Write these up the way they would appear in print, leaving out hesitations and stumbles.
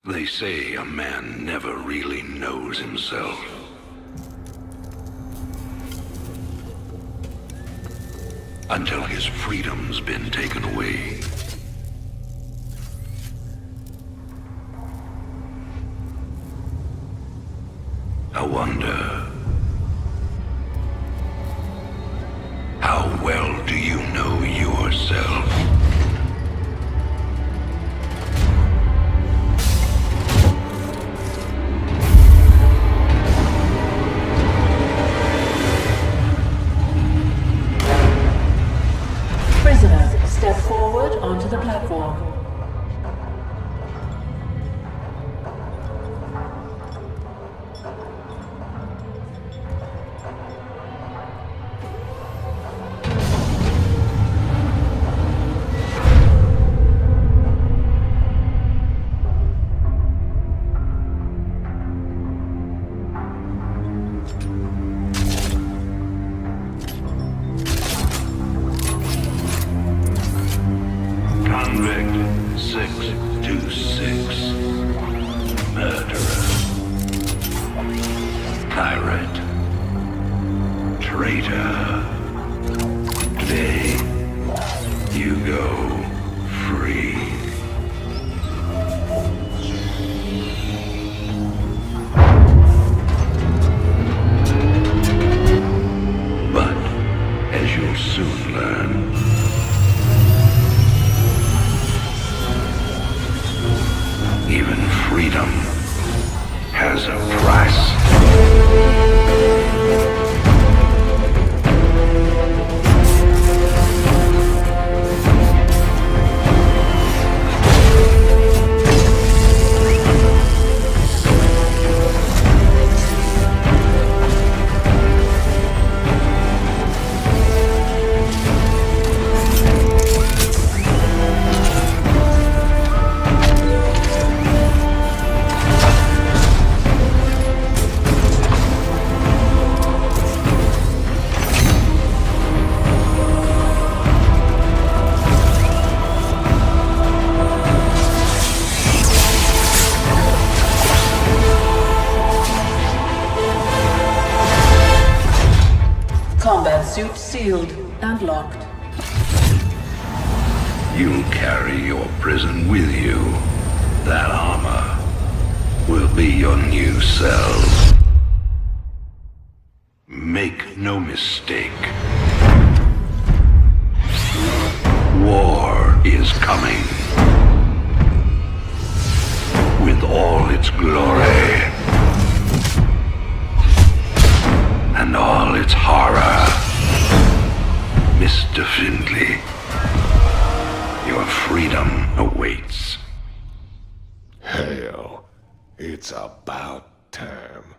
They say a man never really knows himself. Until his freedom's been taken away. I wonder, how well do you know yourself? Prisoner, step forward onto the platform. Convict 626. Murderer. Pirate. Traitor. Today, you go free. But, as you'll soon learn, even freedom has a price. Combat suit sealed and locked. You'll carry your prison with you. That armor will be your new cell. Make no mistake. War is coming. With all its glory. And all its horror. Mr. Findlay, your freedom awaits. Hell, it's about time.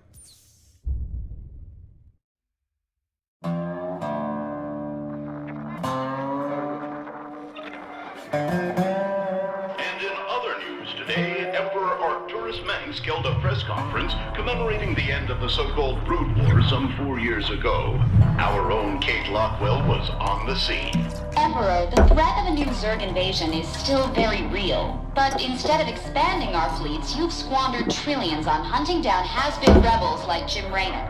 And in other news today, Emperor Arcturus Mengsk held a press conference commemorating the end of the so-called Brood War some 4 years ago. Our own Kate Lockwell was on the scene. Emperor, the threat of a new Zerg invasion is still very real. But instead of expanding our fleets, you've squandered trillions on hunting down has-been rebels like Jim Raynor.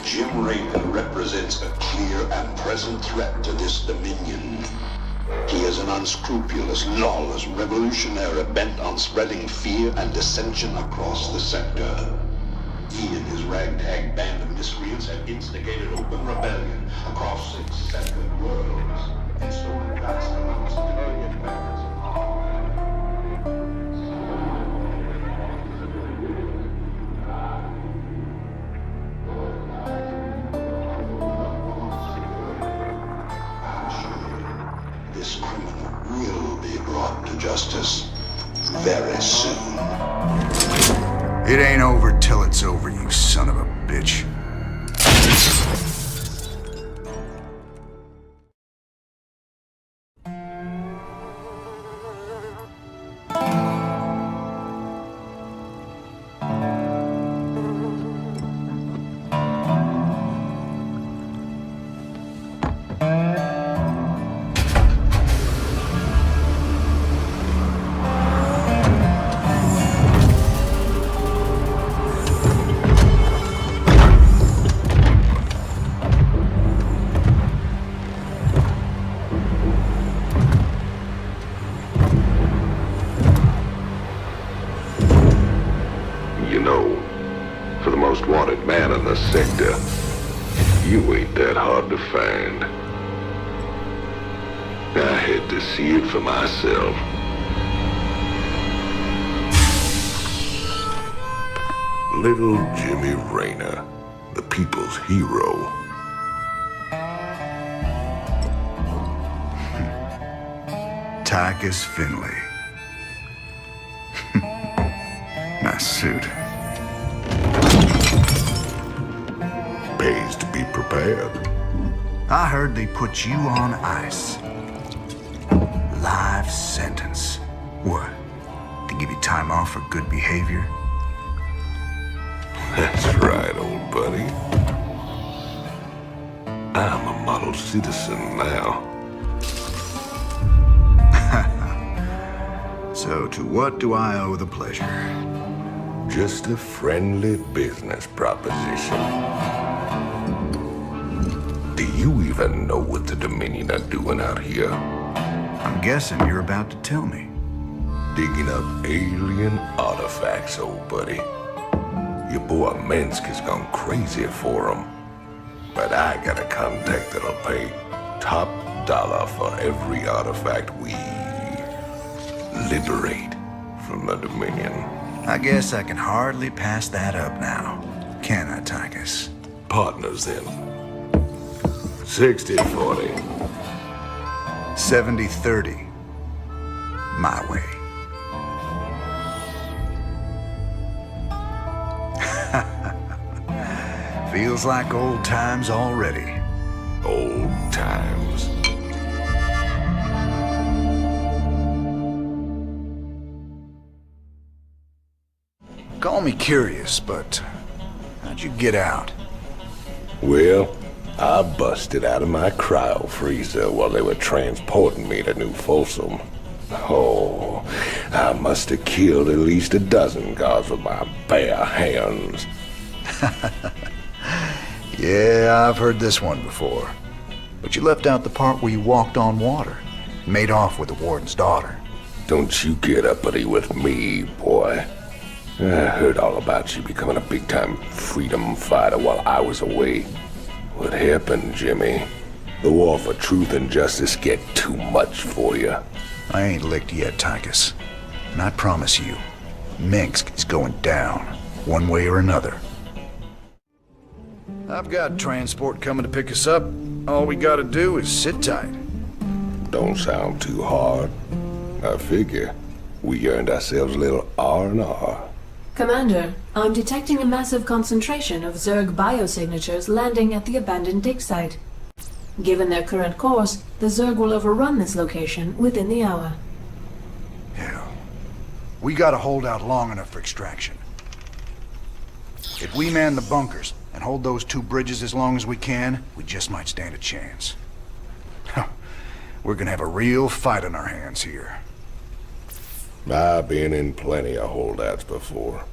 Jim Raynor represents a clear and present threat to this dominion. He is an unscrupulous, lawless revolutionary bent on spreading fear and dissension across the sector. He and his ragtag band of miscreants have instigated open rebellion across 6 separate worlds and stolen vast amounts of civilian weapons and arms. This criminal will be brought to justice very soon. It ain't over till it's over, you son of a bitch. man in the sector. You ain't that hard to find. I had to see it for myself. Little Jimmy Rayner, the people's hero. Tychus Finley. Nice suit. Pays to be prepared. I heard they put you on ice. Life sentence. What? To give you time off for good behavior? That's right, old buddy. I'm a model citizen now. So to what do I owe the pleasure? Just a friendly business proposition. Do you even know what the Dominion are doing out here? I'm guessing you're about to tell me. Digging up alien artifacts, old buddy. Your boy Minsk has gone crazy for them. But I got a contact that'll pay top dollar for every artifact we liberate from the Dominion. I guess I can hardly pass that up now. Can I, Tychus? Partners then. 60-40. 70-30. My way. Feels like old times already. Old times. Call me curious, but how'd you get out? Well, I busted out of my cryo freezer while they were transporting me to New Folsom. Oh, I must have killed at least a dozen guards with my bare hands. Yeah, I've heard this one before. But you left out the part where you walked on water. Made off with the warden's daughter. Don't you get uppity with me, boy. I heard all about you becoming a big-time freedom fighter while I was away. What happened, Jimmy? The war for truth and justice get too much for you. I ain't licked yet, Tychus. And I promise you, Minsk is going down, one way or another. I've got transport coming to pick us up. All we gotta do is sit tight. Don't sound too hard. I figure we earned ourselves a little R&R. Commander, I'm detecting a massive concentration of Zerg biosignatures landing at the abandoned dig site. Given their current course, the Zerg will overrun this location within the hour. Hell, we gotta hold out long enough for extraction. If we man the bunkers and hold those two bridges as long as we can, we just might stand a chance. We're gonna have a real fight on our hands here. I've been in plenty of holdouts before.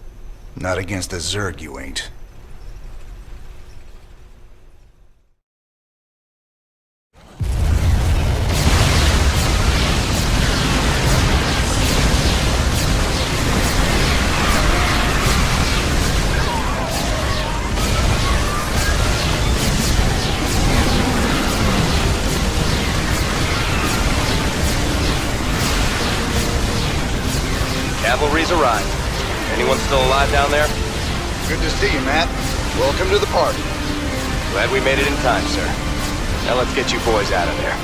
Not against the Zerg, you ain't. Cavalry's arrived. Anyone still alive down there? Good to see you, Matt. Welcome to the party. Glad we made it in time, sir. Now let's get you boys out of there.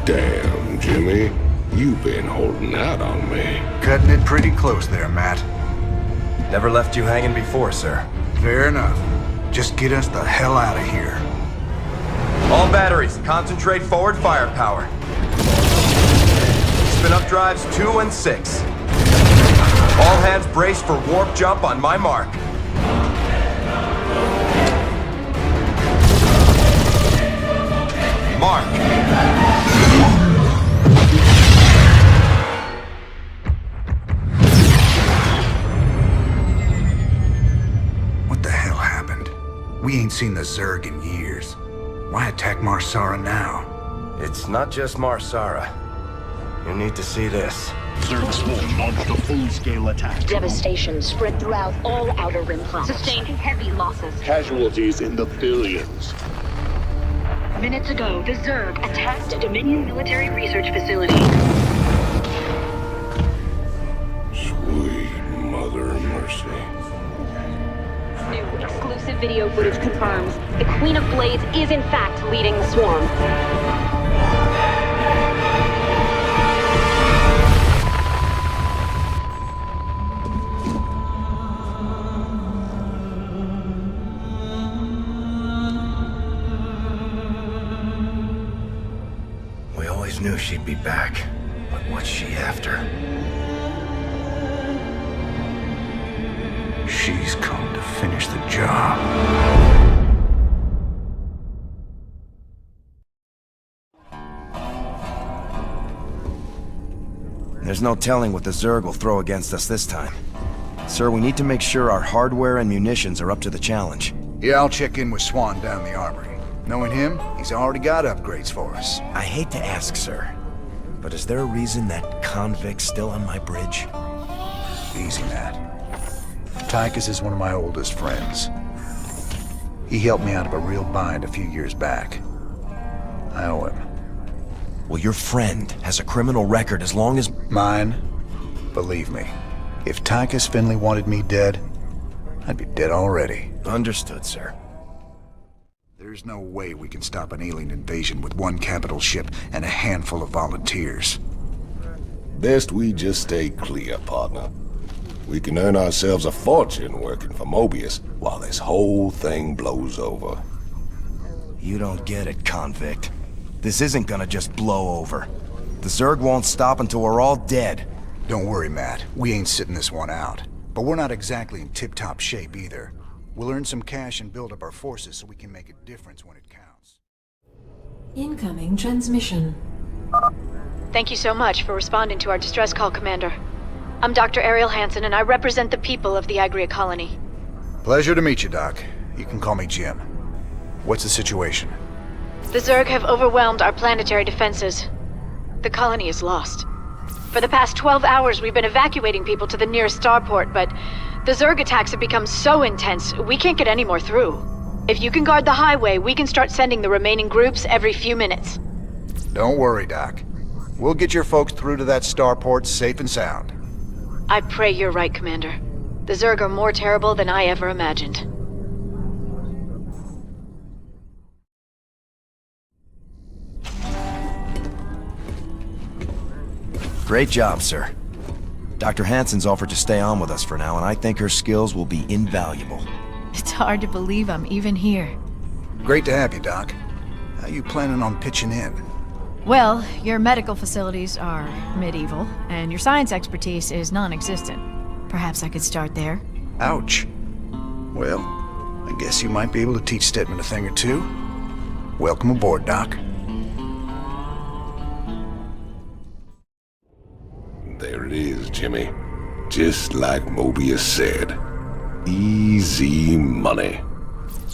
Damn, Jimmy. You've been holding out on me. Cutting it pretty close there, Matt. Never left you hanging before, sir. Fair enough. Just get us the hell out of here. All batteries, concentrate forward firepower. Spin up drives 2 and 6. All hands brace for warp jump on my mark. Mark. What the hell happened? We ain't seen the Zerg in years. Why attack Marsara now? It's not just Marsara. You need to see this. Zerg Swarm launched a full-scale attack. Devastation spread throughout all Outer Rim planets. Sustained heavy losses. Casualties in the billions. Minutes ago, the Zerg attacked a Dominion military research facility. Sweet mother of mercy. New exclusive video footage confirms the Queen of Blades is in fact leading the swarm. We always knew she'd be back, but what's she after? She's come to finish the job. There's no telling what the Zerg will throw against us this time. Sir, we need to make sure our hardware and munitions are up to the challenge. Yeah, I'll check in with Swan down the armory. Knowing him, he's already got upgrades for us. I hate to ask, sir, but is there a reason that convict's still on my bridge? Easy, Matt. Tychus is one of my oldest friends. He helped me out of a real bind a few years back. I owe him. Well, your friend has a criminal record as long as... Mine? Believe me, if Tychus Finley wanted me dead, I'd be dead already. Understood, sir. There's no way we can stop an alien invasion with one capital ship and a handful of volunteers. Best we just stay clear, partner. We can earn ourselves a fortune working for Mobius while this whole thing blows over. You don't get it, convict. This isn't gonna just blow over. The Zerg won't stop until we're all dead. Don't worry, Matt. We ain't sitting this one out. But we're not exactly in tip-top shape either. We'll earn some cash and build up our forces so we can make a difference when it counts. Incoming transmission. Thank you so much for responding to our distress call, Commander. I'm Dr. Ariel Hansen, and I represent the people of the Agria colony. Pleasure to meet you, Doc. You can call me Jim. What's the situation? The Zerg have overwhelmed our planetary defenses. The colony is lost. For the past 12 hours, we've been evacuating people to the nearest starport, but the Zerg attacks have become so intense, we can't get any more through. If you can guard the highway, we can start sending the remaining groups every few minutes. Don't worry, Doc. We'll get your folks through to that starport safe and sound. I pray you're right, Commander. The Zerg are more terrible than I ever imagined. Great job, sir. Dr. Hansen's offered to stay on with us for now, and I think her skills will be invaluable. It's hard to believe I'm even here. Great to have you, Doc. How you planning on pitching in? Well, your medical facilities are medieval, and your science expertise is non-existent. Perhaps I could start there. Ouch. Well, I guess you might be able to teach Stedman a thing or two. Welcome aboard, Doc. There it is, Jimmy. Just like Mobius said. Easy money.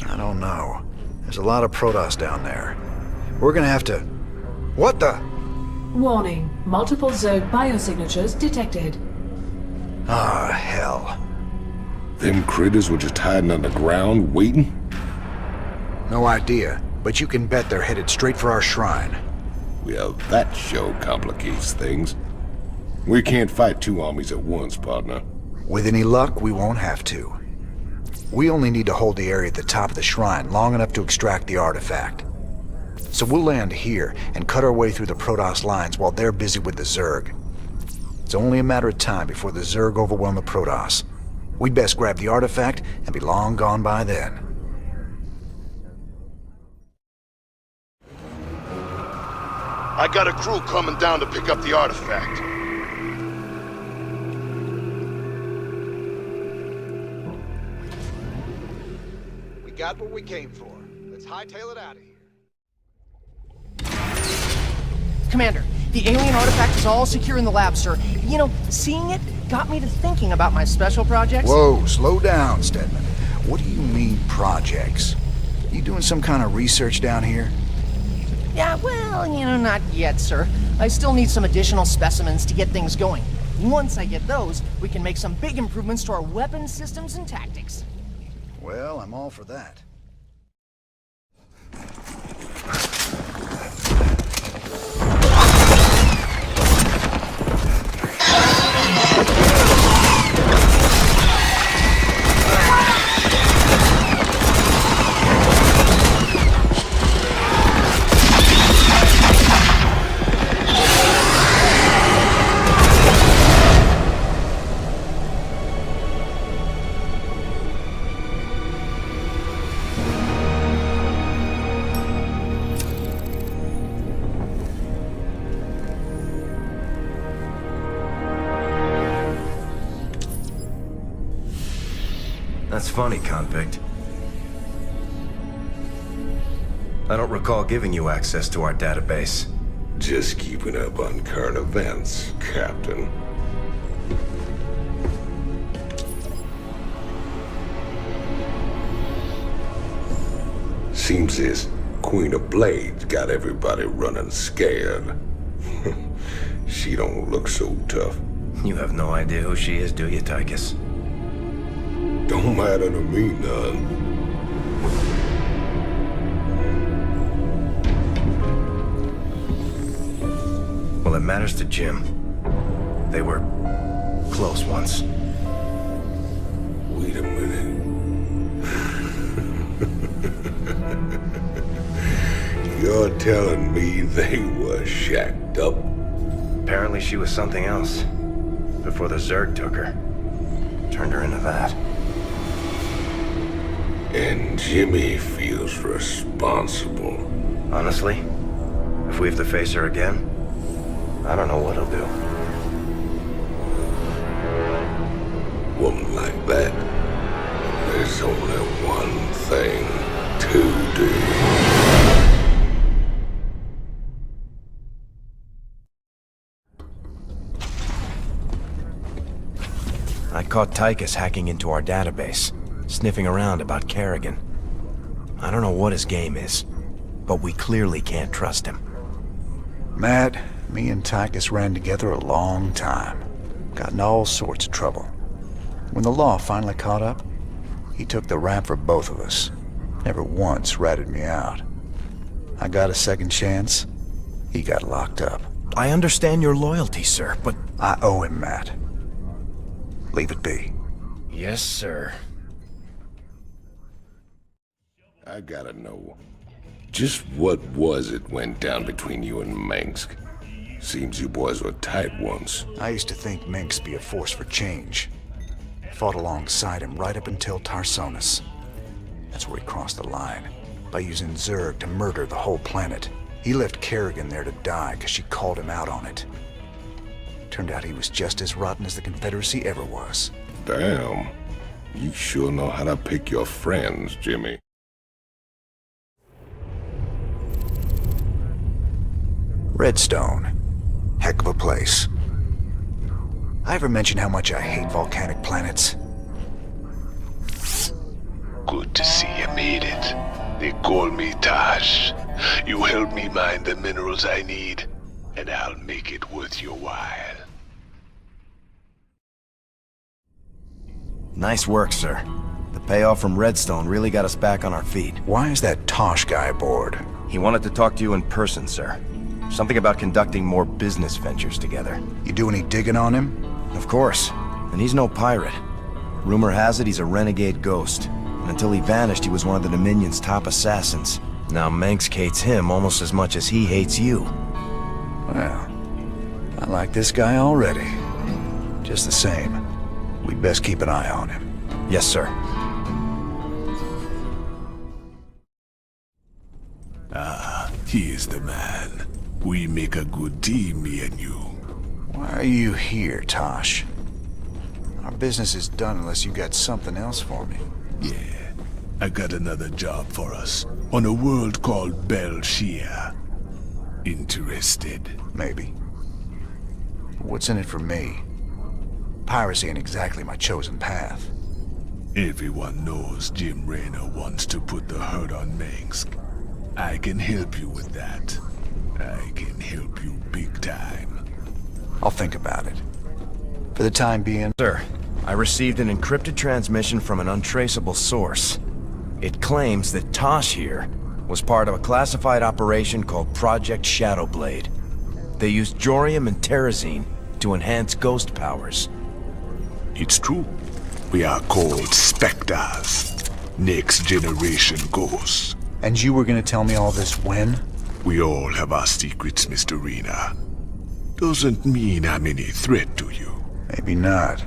I don't know. There's a lot of Protoss down there. We're gonna have to... What the? Warning. Multiple Zerg biosignatures detected. Ah, hell. Them critters were just hiding underground, waiting? No idea, but you can bet they're headed straight for our shrine. Well, that show complicates things. We can't fight two armies at once, partner. With any luck, we won't have to. We only need to hold the area at the top of the shrine long enough to extract the artifact. So we'll land here and cut our way through the Protoss lines while they're busy with the Zerg. It's only a matter of time before the Zerg overwhelm the Protoss. We'd best grab the artifact and be long gone by then. I got a crew coming down to pick up the artifact. We got what we came for. Let's hightail it out of here. Commander, the alien artifact is all secure in the lab, sir. You know, seeing it got me to thinking about my special projects. Whoa, slow down, Stedman. What do you mean, projects? You doing some kind of research down here? Yeah, well, not yet, sir. I still need some additional specimens to get things going. Once I get those, we can make some big improvements to our weapon systems and tactics. Well, I'm all for that. That's funny, convict. I don't recall giving you access to our database. Just keeping up on current events, Captain. Seems this Queen of Blades got everybody running scared. She don't look so tough. You have no idea who she is, do you, Tychus? Don't matter to me none. Well, it matters to Jim. They were close once. Wait a minute. You're telling me they were shacked up? Apparently she was something else. Before the Zerg took her. Turned her into that. And Jimmy feels responsible. Honestly, if we have to face her again, I don't know what he'll do. Woman like that, there's only one thing to do. I caught Tychus hacking into our database, sniffing around about Kerrigan. I don't know what his game is, but we clearly can't trust him. Matt, me and Tychus ran together a long time. Got in all sorts of trouble. When the law finally caught up, he took the rap for both of us. Never once ratted me out. I got a second chance. He got locked up. I understand your loyalty, sir, but... I owe him, Matt. Leave it be. Yes, sir. I gotta know, just what was it went down between you and Minsk? Seems you boys were tight once. I used to think Minsk be a force for change. Fought alongside him right up until Tarsonis. That's where he crossed the line, by using Zerg to murder the whole planet. He left Kerrigan there to die because she called him out on it. Turned out he was just as rotten as the Confederacy ever was. Damn. You sure know how to pick your friends, Jimmy. Redstone. Heck of a place. I ever mention how much I hate volcanic planets? Good to see you made it. They call me Tosh. You help me mine the minerals I need, and I'll make it worth your while. Nice work, sir. The payoff from Redstone really got us back on our feet. Why is that Tosh guy aboard? He wanted to talk to you in person, sir. Something about conducting more business ventures together. You do any digging on him? Of course. And he's no pirate. Rumor has it he's a renegade ghost. And until he vanished, he was one of the Dominion's top assassins. Now Manx hates him almost as much as he hates you. Well, I like this guy already. Just the same, we'd best keep an eye on him. Yes, sir. Ah, he is the man. We make a good team, me and you. Why are you here, Tosh? Our business is done unless you got something else for me. Yeah, I got another job for us on a world called Belshia. Interested? Maybe. What's in it for me? Piracy ain't exactly my chosen path. Everyone knows Jim Raynor wants to put the hurt on Minsk. I can help you with that. I can help you big time. I'll think about it. For the time being... Sir, I received an encrypted transmission from an untraceable source. It claims that Tosh here was part of a classified operation called Project Shadowblade. They used Jorium and Terrazine to enhance ghost powers. It's true. We are called Spectres. Next generation ghosts. And you were gonna tell me all this when? We all have our secrets, Mr. Rena. Doesn't mean I'm any threat to you. Maybe not.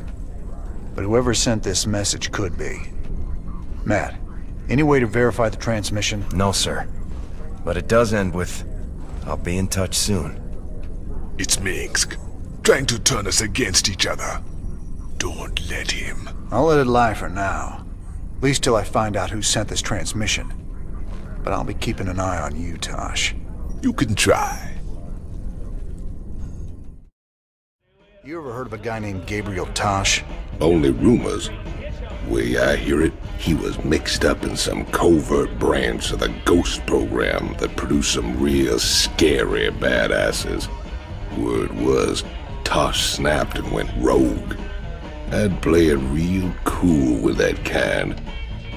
But whoever sent this message could be. Matt, any way to verify the transmission? No, sir. But it does end with, "I'll be in touch soon." It's Minsk, trying to turn us against each other. Don't let him. I'll let it lie for now. At least till I find out who sent this transmission. But I'll be keeping an eye on you, Tosh. You can try. You ever heard of a guy named Gabriel Tosh? Only rumors. Way I hear it, he was mixed up in some covert branch of the Ghost program that produced some real scary badasses. Word was, Tosh snapped and went rogue. I'd play it real cool with that kind.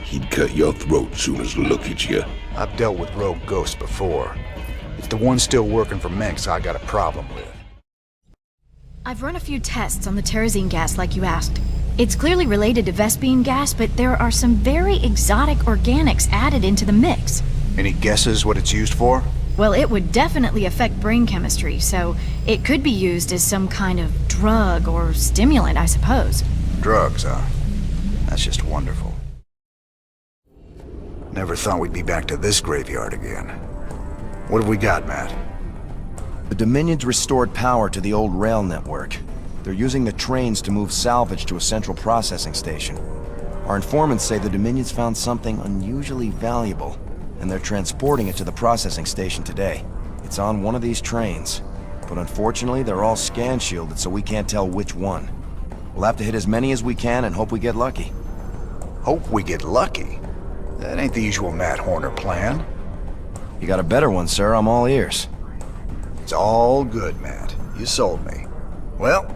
He'd cut your throat soon as look at you. I've dealt with rogue ghosts before. It's the one still working for Minx I got a problem with. I've run a few tests on the terrazine gas like you asked. It's clearly related to Vespene gas, but there are some very exotic organics added into the mix. Any guesses what it's used for? Well, it would definitely affect brain chemistry, so it could be used as some kind of drug or stimulant, I suppose. Drugs, huh? That's just wonderful. Never thought we'd be back to this graveyard again. What have we got, Matt? The Dominions restored power to the old rail network. They're using the trains to move salvage to a central processing station. Our informants say the Dominions found something unusually valuable, and they're transporting it to the processing station today. It's on one of these trains, but unfortunately they're all scan-shielded, so we can't tell which one. We'll have to hit as many as we can and hope we get lucky. Hope we get lucky? That ain't the usual Matt Horner plan. You got a better one, sir. I'm all ears. It's all good, Matt. You sold me. Well,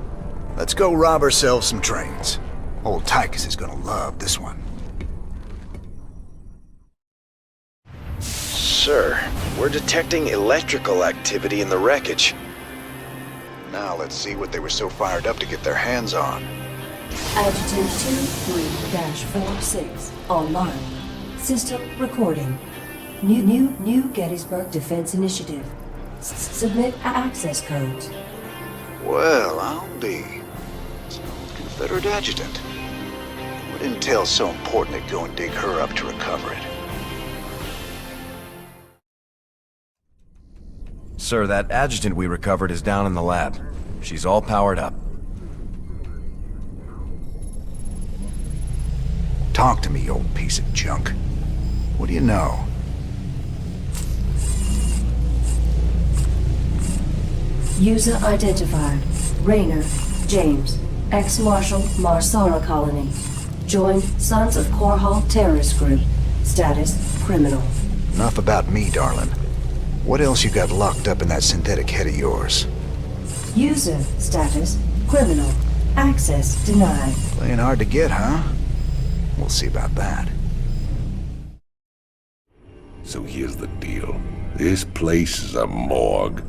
let's go rob ourselves some trains. Old Tychus is gonna love this one. Sir, we're detecting electrical activity in the wreckage. Now let's see what they were so fired up to get their hands on. Adjutant 23-46 online. System recording. New Gettysburg Defense Initiative. Submit access codes. Well, I'll be. It's an old Confederate adjutant. What intel's so important to go and dig her up to recover it? Sir, that adjutant we recovered is down in the lab. She's all powered up. Talk to me, you old piece of junk. What do you know? User identified. Rayner, James, ex-Marshal Marsara Colony. Joined Sons of Korhal Terrorist Group. Status, criminal. Enough about me, darling. What else you got locked up in that synthetic head of yours? User status, criminal. Access denied. Playing hard to get, huh? We'll see about that. So here's the deal. This place is a morgue.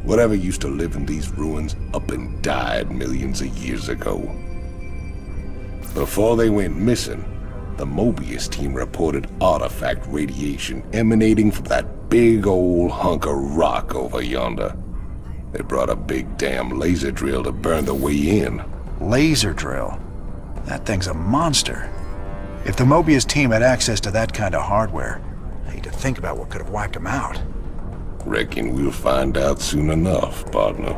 Whatever used to live in these ruins up and died millions of years ago. Before they went missing, the Mobius team reported artifact radiation emanating from that big old hunk of rock over yonder. They brought a big damn laser drill to burn the way in. Laser drill? That thing's a monster. If the Mobius team had access to that kind of hardware, I need to think about what could have wiped them out. Reckon we'll find out soon enough, partner.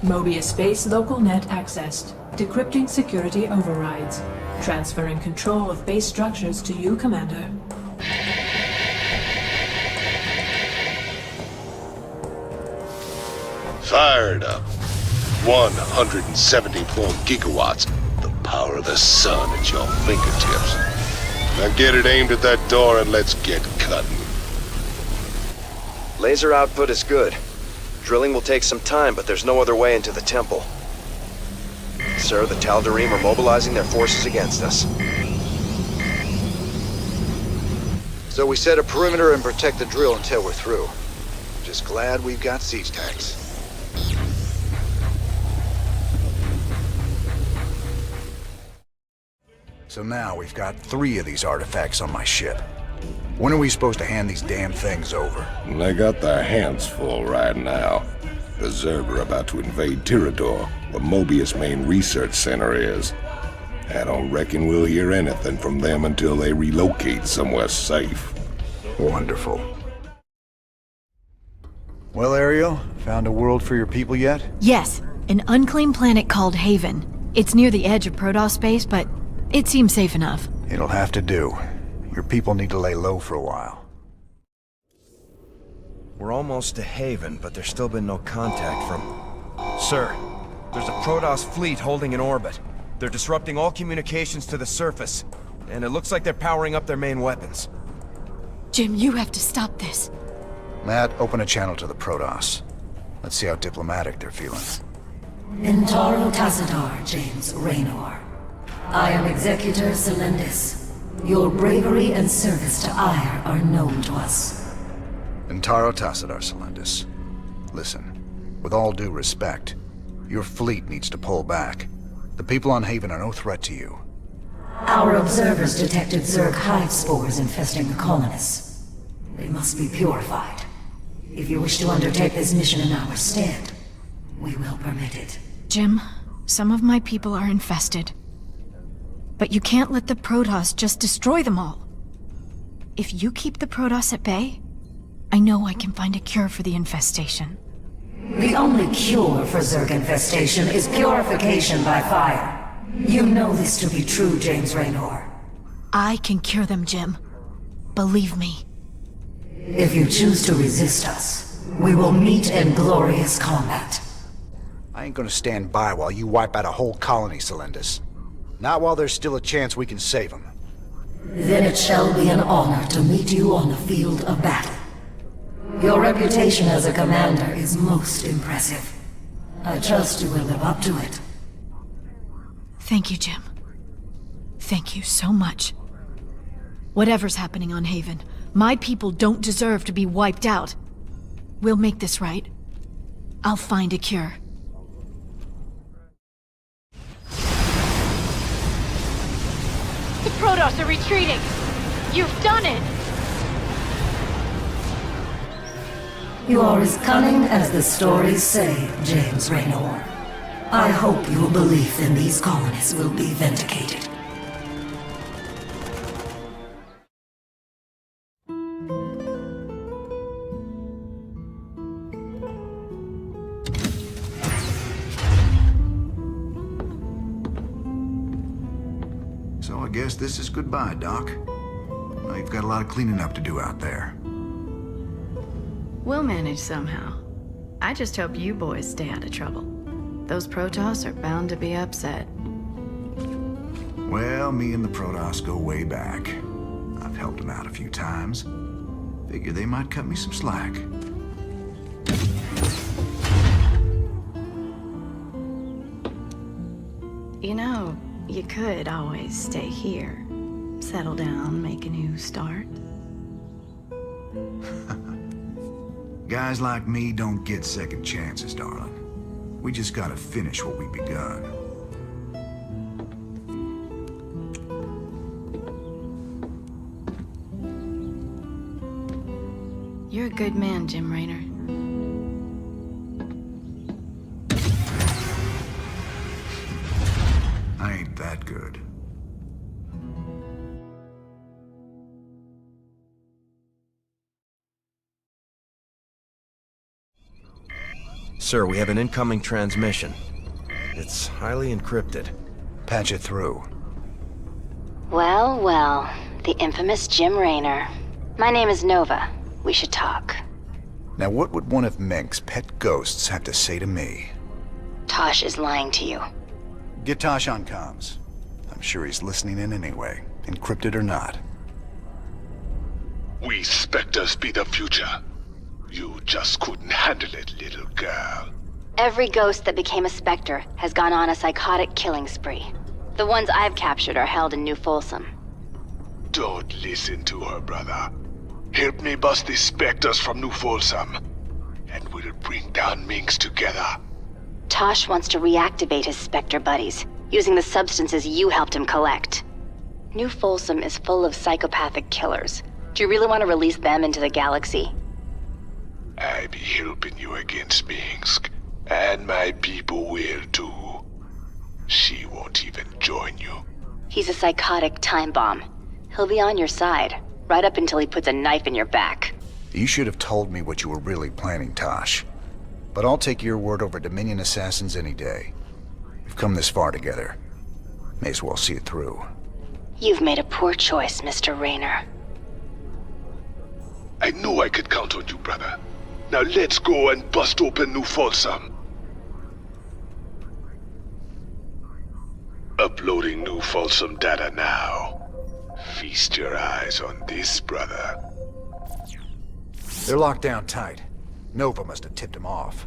Mobius base local net accessed. Decrypting security overrides. Transferring control of base structures to you, Commander. Fired up. 174 gigawatts. The power of the sun at your fingertips. Now get it aimed at that door and let's get cutting. Laser output is good. Drilling will take some time, but there's no other way into the temple. Sir, the Tal'Darim are mobilizing their forces against us. So we set a perimeter and protect the drill until we're through. Just glad we've got siege tanks. So now we've got 3 of these artifacts on my ship. When are we supposed to hand these damn things over? They got their hands full right now. The Zerg are about to invade Tirador, where Mobius' main research center is. I don't reckon we'll hear anything from them until they relocate somewhere safe. Wonderful. Well, Ariel, found a world for your people yet? Yes, an unclaimed planet called Haven. It's near the edge of Protoss space, but it seems safe enough. It'll have to do. Your people need to lay low for a while. We're almost to Haven, but there's still been no contact from... Sir, there's a Protoss fleet holding in orbit. They're disrupting all communications to the surface, and it looks like they're powering up their main weapons. Jim, you have to stop this. Matt, open a channel to the Protoss. Let's see how diplomatic they're feeling. Intaro Tassadar, James Raynor. I am Executor Celendis. Your bravery and service to Ire are known to us. Intaro Tassadar, Celendis. Listen, with all due respect, your fleet needs to pull back. The people on Haven are no threat to you. Our observers detected Zerg hive spores infesting the colonists. They must be purified. If you wish to undertake this mission in our stead, we will permit it. Jim, some of my people are infested. But you can't let the Protoss just destroy them all. If you keep the Protoss at bay, I know I can find a cure for the infestation. The only cure for Zerg infestation is purification by fire. You know this to be true, James Raynor. I can cure them, Jim. Believe me. If you choose to resist us, we will meet in glorious combat. I ain't gonna stand by while you wipe out a whole colony, Celendis. Not while there's still a chance we can save them. Then it shall be an honor to meet you on the field of battle. Your reputation as a commander is most impressive. I trust you will live up to it. Thank you, Jim. Thank you so much. Whatever's happening on Haven, my people don't deserve to be wiped out. We'll make this right. I'll find a cure. The Protoss are retreating! You've done it! You are as cunning as the stories say, James Raynor. I hope your belief in these colonists will be vindicated. So I guess this is goodbye, Doc. Well, you've got a lot of cleaning up to do out there. We'll manage somehow. I just hope you boys stay out of trouble. Those Protoss are bound to be upset. Well, me and the Protoss go way back. I've helped them out a few times. Figure they might cut me some slack. You know, you could always stay here. Settle down, make a new start. Guys like me don't get second chances, darling. We just gotta finish what we've begun. You're a good man, Jim Raynor. I ain't that good. Sir, we have an incoming transmission. It's highly encrypted. Patch it through. Well, well, the infamous Jim Raynor. My name is Nova. We should talk. Now what would one of Menk's pet ghosts have to say to me? Tosh is lying to you. Get Tosh on comms. I'm sure he's listening in anyway. encrypted or not. We Spectres be the future. You just couldn't handle it, little girl. Every ghost that became a Spectre has gone on a psychotic killing spree. The ones I've captured are held in New Folsom. Don't listen to her, brother. Help me bust the Spectres from New Folsom, and we'll bring down Minx together. Tosh wants to reactivate his Spectre buddies, using the substances you helped him collect. New Folsom is full of psychopathic killers. Do you really want to release them into the galaxy? I be helping you against Minsk, and my people will too. She won't even join you. He's a psychotic time bomb. He'll be on your side, right up until he puts a knife in your back. You should have told me what you were really planning, Tosh. But I'll take your word over Dominion assassins any day. We've come this far together. May as well see it through. You've made a poor choice, Mr. Rayner. I knew I could count on you, brother. Now let's go and bust open New Folsom. Uploading New Folsom data now. Feast your eyes on this, brother. They're locked down tight. Nova must have tipped them off.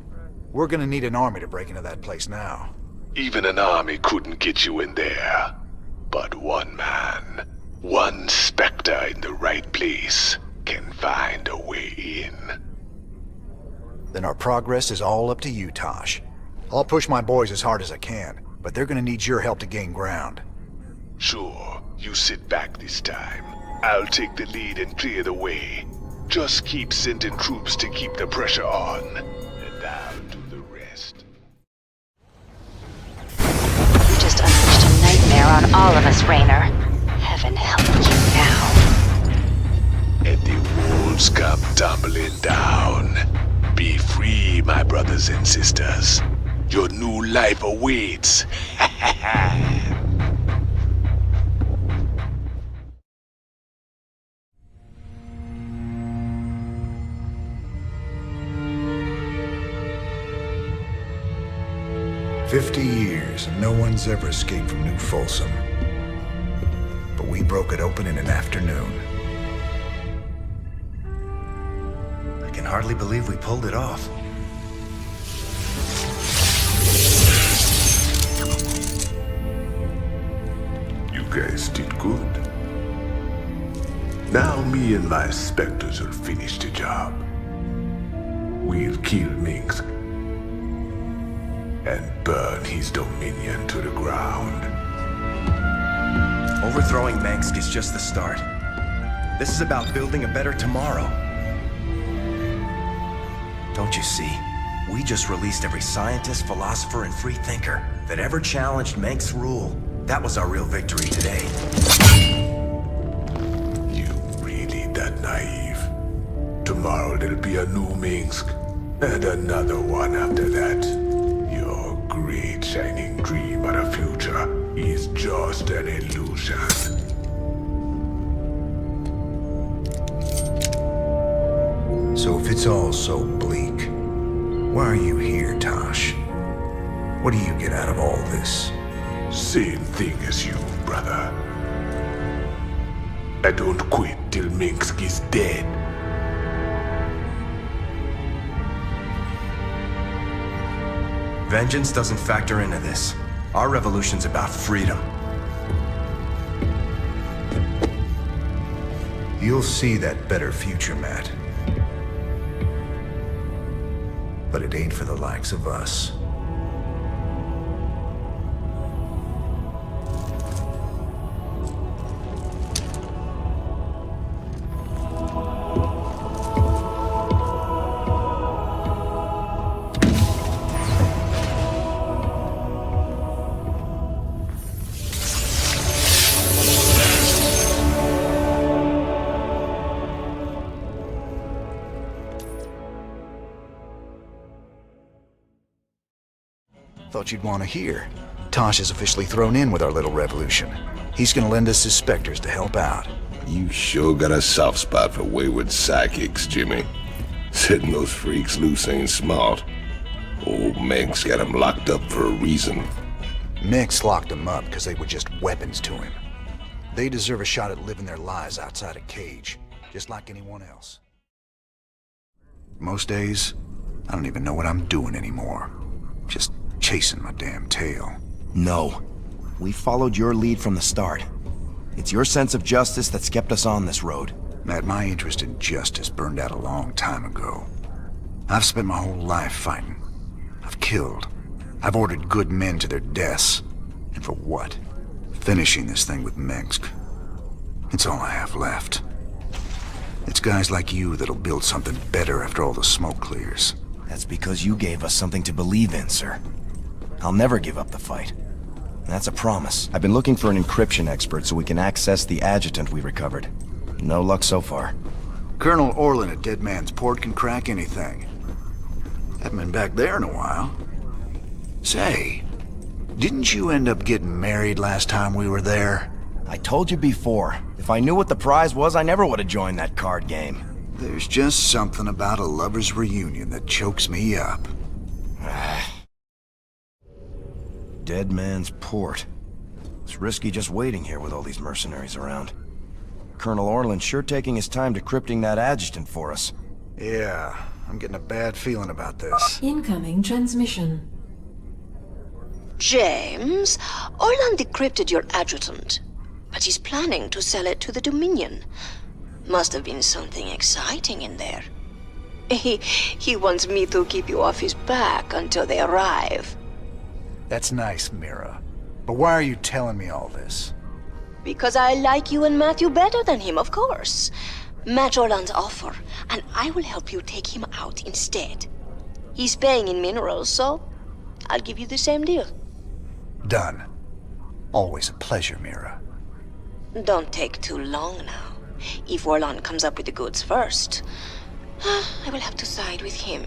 We're gonna need an army to break into that place now. Even an army couldn't get you in there. But one man, one Spectre in the right place, can find a way in. Then our progress is all up to you, Tosh. I'll push my boys as hard as I can, but they're gonna need your help to gain ground. Sure, you sit back this time. I'll take the lead and clear the way. Just keep sending troops to keep the pressure on, and I'll do the rest. You just unleashed a nightmare on all of us, Rayner. Heaven help you now. And the walls come tumbling down. Be free, my brothers and sisters. Your new life awaits. 50 years and no one's ever escaped from New Folsom. But we broke it open in an afternoon. I can hardly believe we pulled it off. You guys did good. Now me and my Spectres will finish the job. We'll kill Minsk and burn his dominion to the ground. Overthrowing Minsk is just the start. This is about building a better tomorrow. Don't you see? We just released every scientist, philosopher, and free thinker that ever challenged Minsk's rule. That was our real victory today. You really that naive? Tomorrow there'll be a new Minsk, and another one after that. Your great shining dream of the future is just an illusion. So if it's all so bleak, why are you here, Tosh? What do you get out of all this? Same thing as you, brother. I don't quit till Minsk is dead. Vengeance doesn't factor into this. Our revolution's about freedom. You'll see that better future, Matt. But it ain't for the likes of us. Thought you'd want to hear. Tosh is officially thrown in with our little revolution. He's gonna lend us his Spectres to help out. You sure got a soft spot for wayward psychics, Jimmy. Setting those freaks loose ain't smart. Old Meg's got him locked up for a reason. Mix locked them up because they were just weapons to him. They deserve a shot at living their lives outside a cage, just like anyone else. Most days, I don't even know what I'm doing anymore. Just chasing my damn tail. No. We followed your lead from the start. It's your sense of justice that's kept us on this road. Matt, my interest in justice burned out a long time ago. I've spent my whole life fighting. I've killed. I've ordered good men to their deaths. And for what? Finishing this thing with Mengsk. It's all I have left. It's guys like you that'll build something better after all the smoke clears. That's because you gave us something to believe in, sir. I'll never give up the fight. That's a promise. I've been looking for an encryption expert so we can access the adjutant we recovered. No luck so far. Colonel Orlin at Dead Man's Port can crack anything. Haven't been back there in a while. Say, didn't you end up getting married last time we were there? I told you before. If I knew what the prize was, I never would have joined that card game. There's just something about a lover's reunion that chokes me up. Dead Man's Port. It's risky just waiting here with all these mercenaries around. Colonel Orlin's sure taking his time decrypting that adjutant for us. Yeah, I'm getting a bad feeling about this. Incoming transmission. James, Orlan decrypted your adjutant, but he's planning to sell it to the Dominion. Must have been something exciting in there. He wants me to keep you off his back until they arrive. That's nice, Mira. But why are you telling me all this? Because I like you and Matthew better than him, of course. Match Orlan's offer, and I will help you take him out instead. He's paying in minerals, so I'll give you the same deal. Done. Always a pleasure, Mira. Don't take too long now. If Orlan comes up with the goods first, I will have to side with him.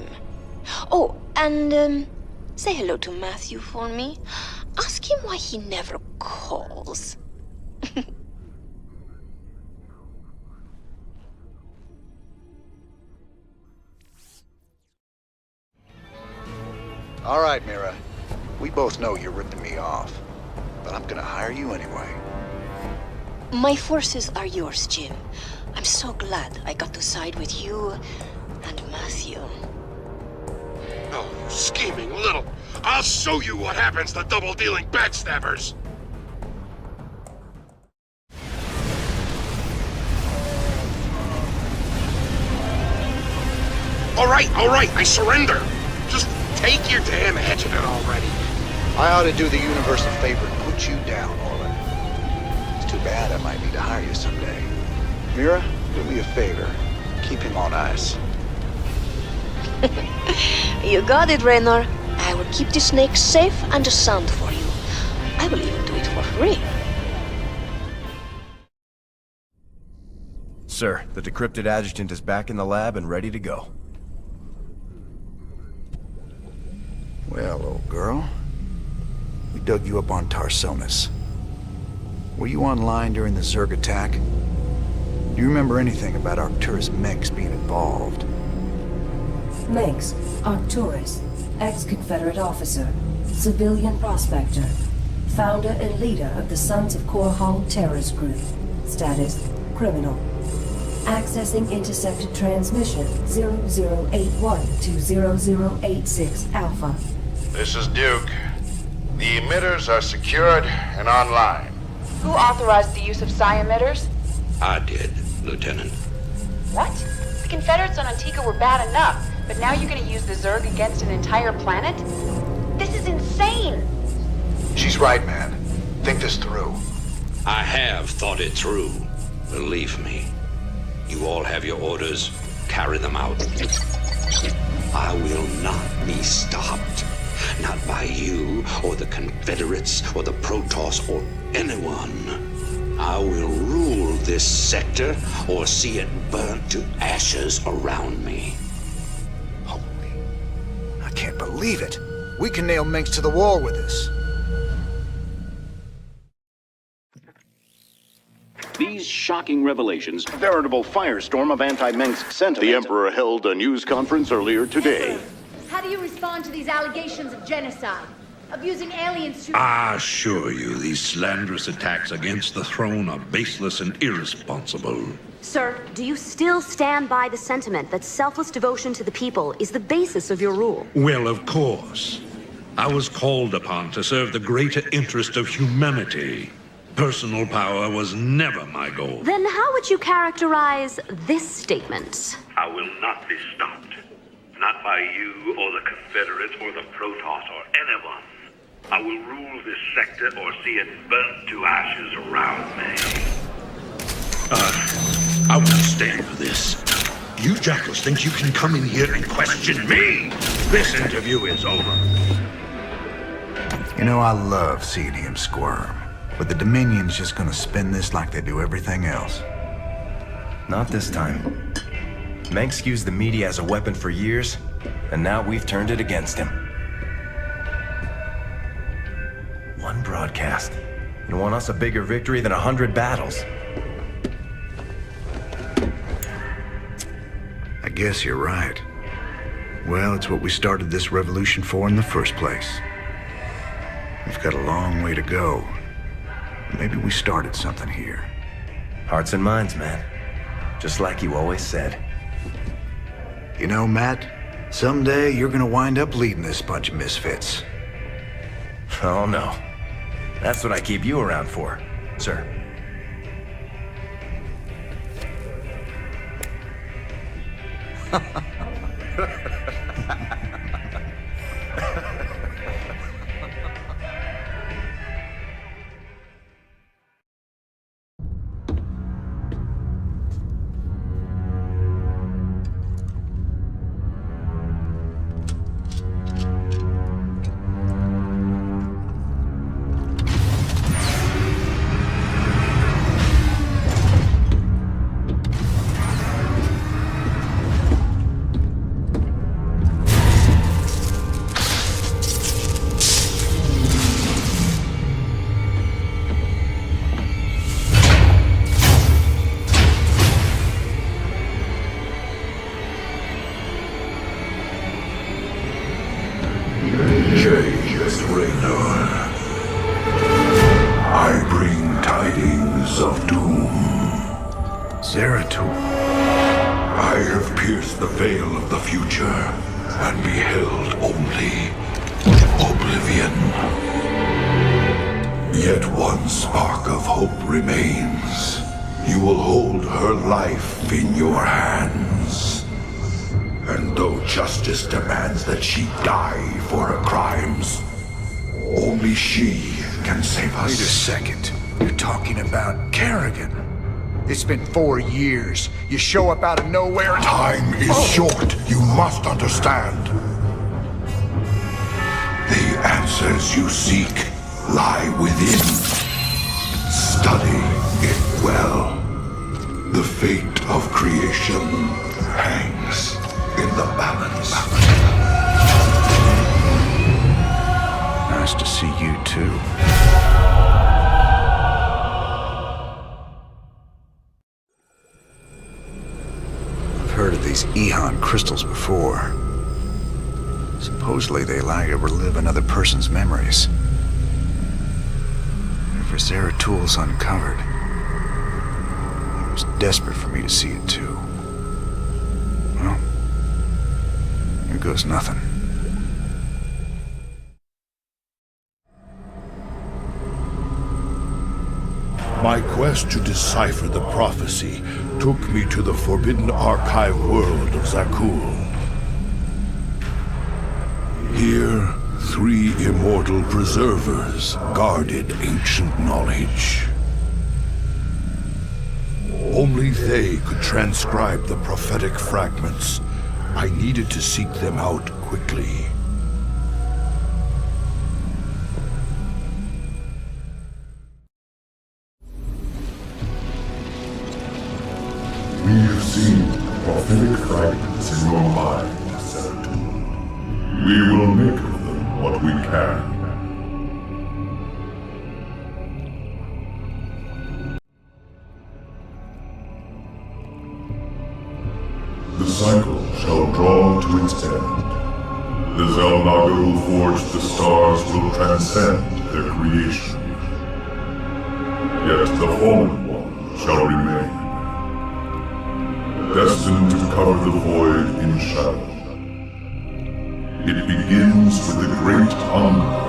Oh, and say hello to Matthew for me. Ask him why he never calls. All right, Mira. We both know you're ripping me off, but I'm gonna hire you anyway. My forces are yours, Jim. I'm so glad I got to side with you and Matthew. Oh, you scheming little... I'll show you what happens to double-dealing backstabbers! All right, I surrender! Just take your damn adjutant already! I ought to do the universe a favor and put you down, Orlin. It's too bad I might need to hire you someday. Mira, do me a favor. Keep him on ice. You got it, Raynor. I will keep the snake safe and sound for you. I will even do it for free. Sir, the decrypted adjutant is back in the lab and ready to go. Well, old girl. We dug you up on Tarsonis. Were you online during the Zerg attack? Do you remember anything about Arcturus Mengsk being involved? Mengsk, Arcturus, ex-Confederate officer, civilian prospector, founder and leader of the Sons of Korhal terrorist group. Status, criminal. Accessing intercepted transmission 0081 to 0086 Alpha. This is Duke. The emitters are secured and online. Who authorized the use of psi emitters? I did, Lieutenant. What? The Confederates on Antigua were bad enough, but now you're gonna use the Zerg against an entire planet? This is insane! She's right, man. Think this through. I have thought it through. Believe me. You all have your orders. Carry them out. I will not be stopped. Not by you, or the Confederates, or the Protoss, or anyone. I will rule this sector, or see it burnt to ashes around me. I can't believe it. We can nail Mengsk to the wall with this. These shocking revelations, a veritable firestorm of anti-Mengsk sentiment. The Emperor held a news conference earlier today. How do you respond to these allegations of genocide? of using aliens to... I assure you, these slanderous attacks against the throne are baseless and irresponsible. Sir, do you still stand by the sentiment that selfless devotion to the people is the basis of your rule? Well, of course. I was called upon to serve the greater interest of humanity. Personal power was never my goal. Then how would you characterize this statement? I will not be stopped. Not by you or the Confederates or the Protoss or anyone. I will rule this sector or see it burnt to ashes around me. I won't stand for this. You jackals think you can come in here and question me? This interview is over. You know, I love seeing him squirm. But the Dominion's just gonna spin this like they do everything else. Not this time. Mengsk used the media as a weapon for years, and now we've turned it against him. One broadcast. You want us a bigger victory than 100 battles? I guess you're right. Well, it's what we started this revolution for in the first place. We've got a long way to go. Maybe we started something here. Hearts and minds, man. Just like you always said. You know, Matt, someday you're gonna wind up leading this bunch of misfits. Oh, no. That's what I keep you around for, sir. I bring tidings of doom. Zeratul. I have pierced the veil of the future and beheld only oblivion. Yet one spark of hope remains. You will hold her life in your hands. And though justice demands that she die for her crimes, only she can save us. Wait a second. You're talking about Kerrigan. It's been 4 years. You show up out of nowhere and... Time is short. You must understand. The answers you seek lie within. Study it well. The fate of creation hangs in the balance. Nice to see you too. I've heard of these Ehon crystals before. Supposedly they allow you to relive another person's memories. Whenever Zeratul's uncovered, it was desperate for me to see it too. Well, here goes nothing. My quest to decipher the prophecy took me to the forbidden archive world of Zakul. Here, 3 immortal preservers guarded ancient knowledge. Only they could transcribe the prophetic fragments. I needed to seek them out quickly. We have seen prophetic fragments in your mind, Zeratul. We will make of them what we can. The cycle shall draw to its end. the Zelnaga who forged the stars will transcend their creation. Yet the Fallen One shall remain, destined to cover the void in shadow. It begins with the Great Hunger.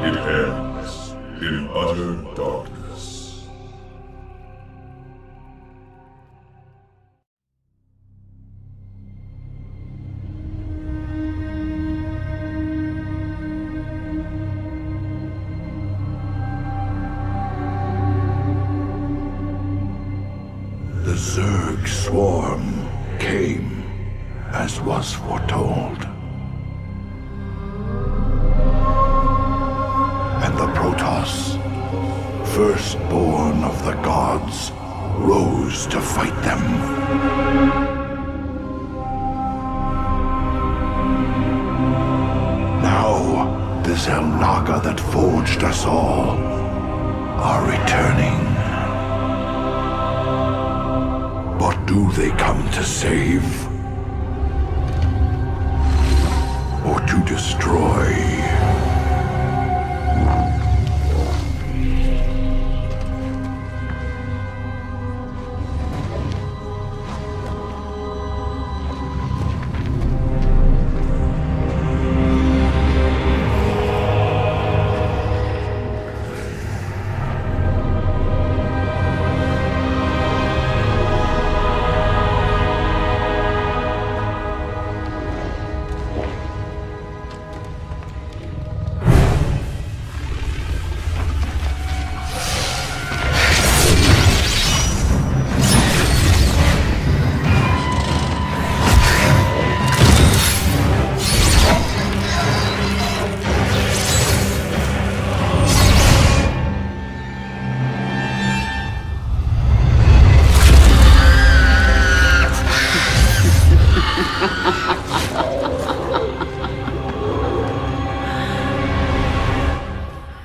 It ends in utter darkness. The Zerg swarm came as was foretold. And the Protoss, firstborn of the gods, rose to fight them. Now, the Zelnaga that forged us all are returning. But do they come to save? Or to destroy?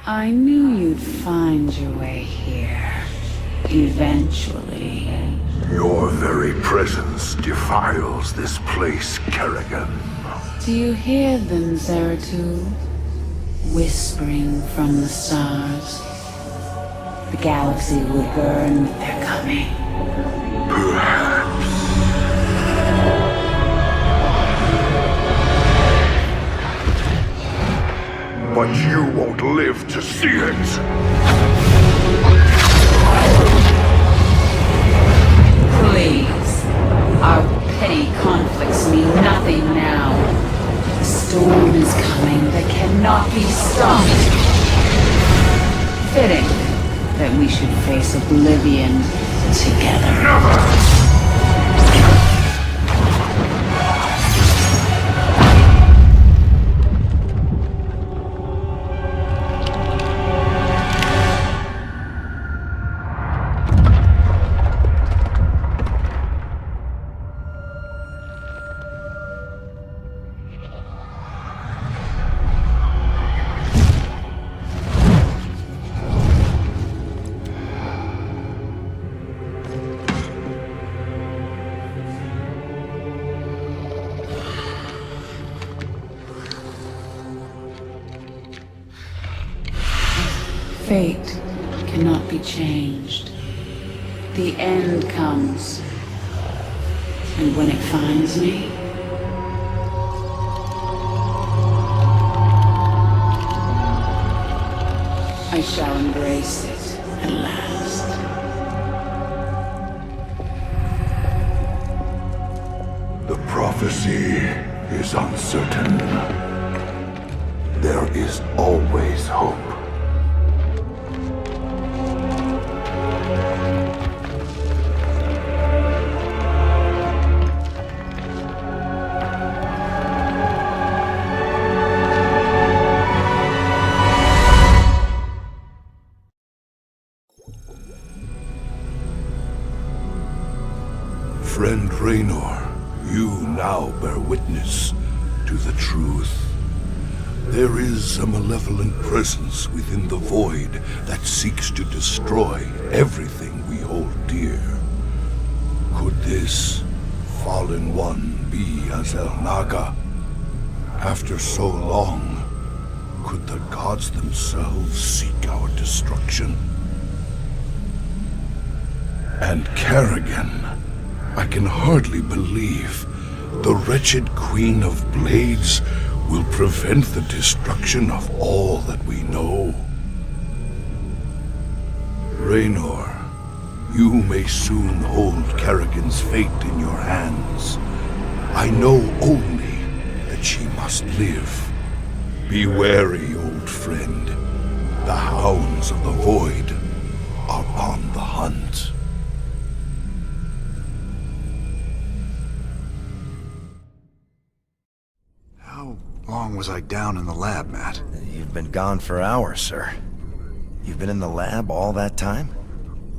I knew you'd find your way here. Eventually. Your very presence defiles this place, Kerrigan. Do you hear them, Zeratul? Whispering from the stars. The galaxy will burn with their coming. Perhaps. But you won't live to see it! Please. Our petty conflicts mean nothing now. The storm is coming that cannot be stopped. Fitting that we should face oblivion together. Never! Fate cannot be changed. The end comes. And when it finds me, I shall embrace it at last. The prophecy is uncertain. There is always hope. Friend Raynor, you now bear witness to the truth. There is a malevolent presence within the void that seeks to destroy everything we hold dear. Could this fallen one be a Zelnaga? After so long, could the gods themselves seek our destruction? And Kerrigan, I can hardly believe the wretched Queen of Blades will prevent the destruction of all that we know. Raynor, you may soon hold Kerrigan's fate in your hands. I know only that she must live. Be wary, old friend. The hounds of the void are on the hunt. How long was I down in the lab, Matt? You've been gone for hours, sir. You've been in the lab all that time?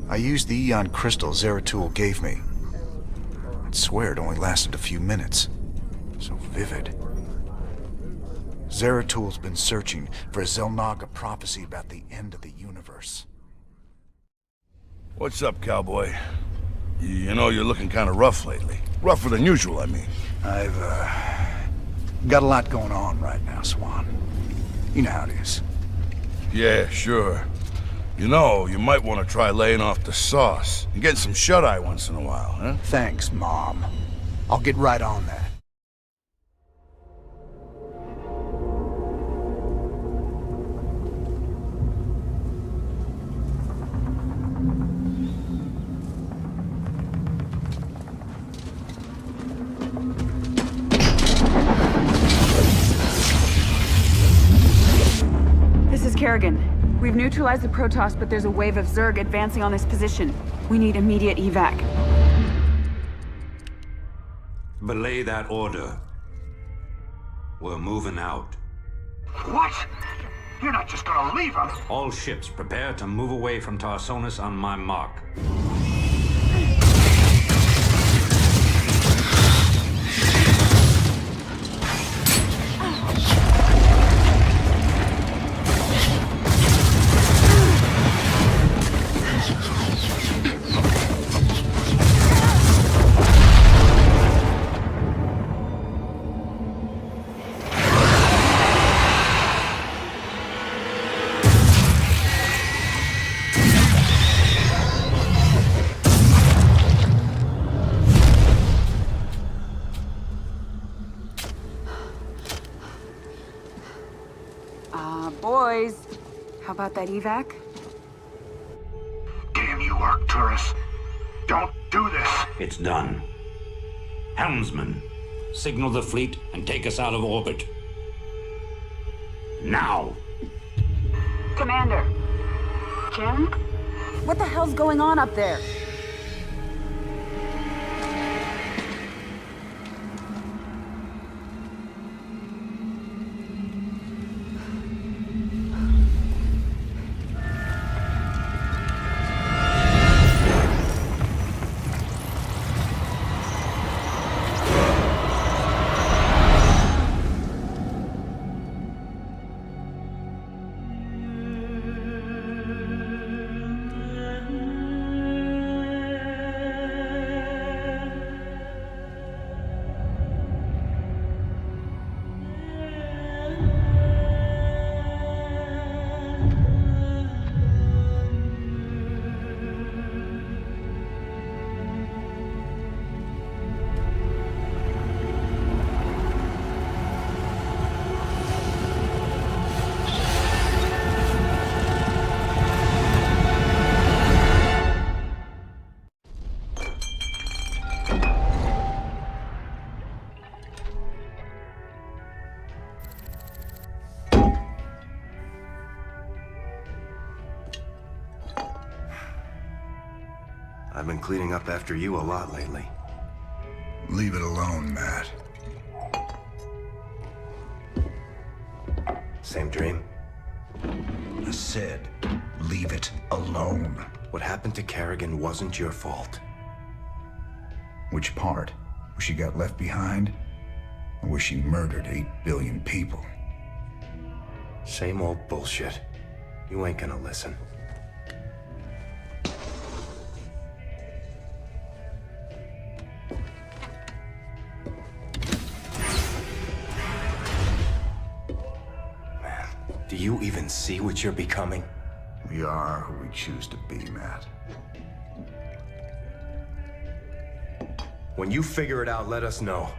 I used the Eon crystal Zeratul gave me. I'd swear it only lasted a few minutes. So vivid. Zeratul's been searching for a Zelnaga prophecy about the end of the universe. What's up, cowboy? You know you're looking kind of rough lately. Rougher than usual, I mean. I've, got a lot going on right now, Swan. You know how it is. Yeah, sure. You know, you might want to try laying off the sauce and getting some shut-eye once in a while, huh? Thanks, Mom. I'll get right on that. This is Kerrigan. We've neutralized the Protoss, but there's a wave of Zerg advancing on this position. We need immediate evac. Belay that order. We're moving out. What? You're not just gonna leave us! All ships prepare to move away from Tarsonis on my mark. Boys, how about that evac? Damn you, Arcturus. Don't do this. It's done. Helmsman, signal the fleet and take us out of orbit. Now! Commander. Jim? What the hell's going on up there? I've been cleaning up after you a lot lately. Leave it alone, Matt. Same dream? I said, leave it alone. What happened to Kerrigan wasn't your fault. Which part? Where she got left behind? Or where she murdered 8 billion people? Same old bullshit. You ain't gonna listen. you even see what you're becoming? We are who we choose to be, Matt. When you figure it out, let us know.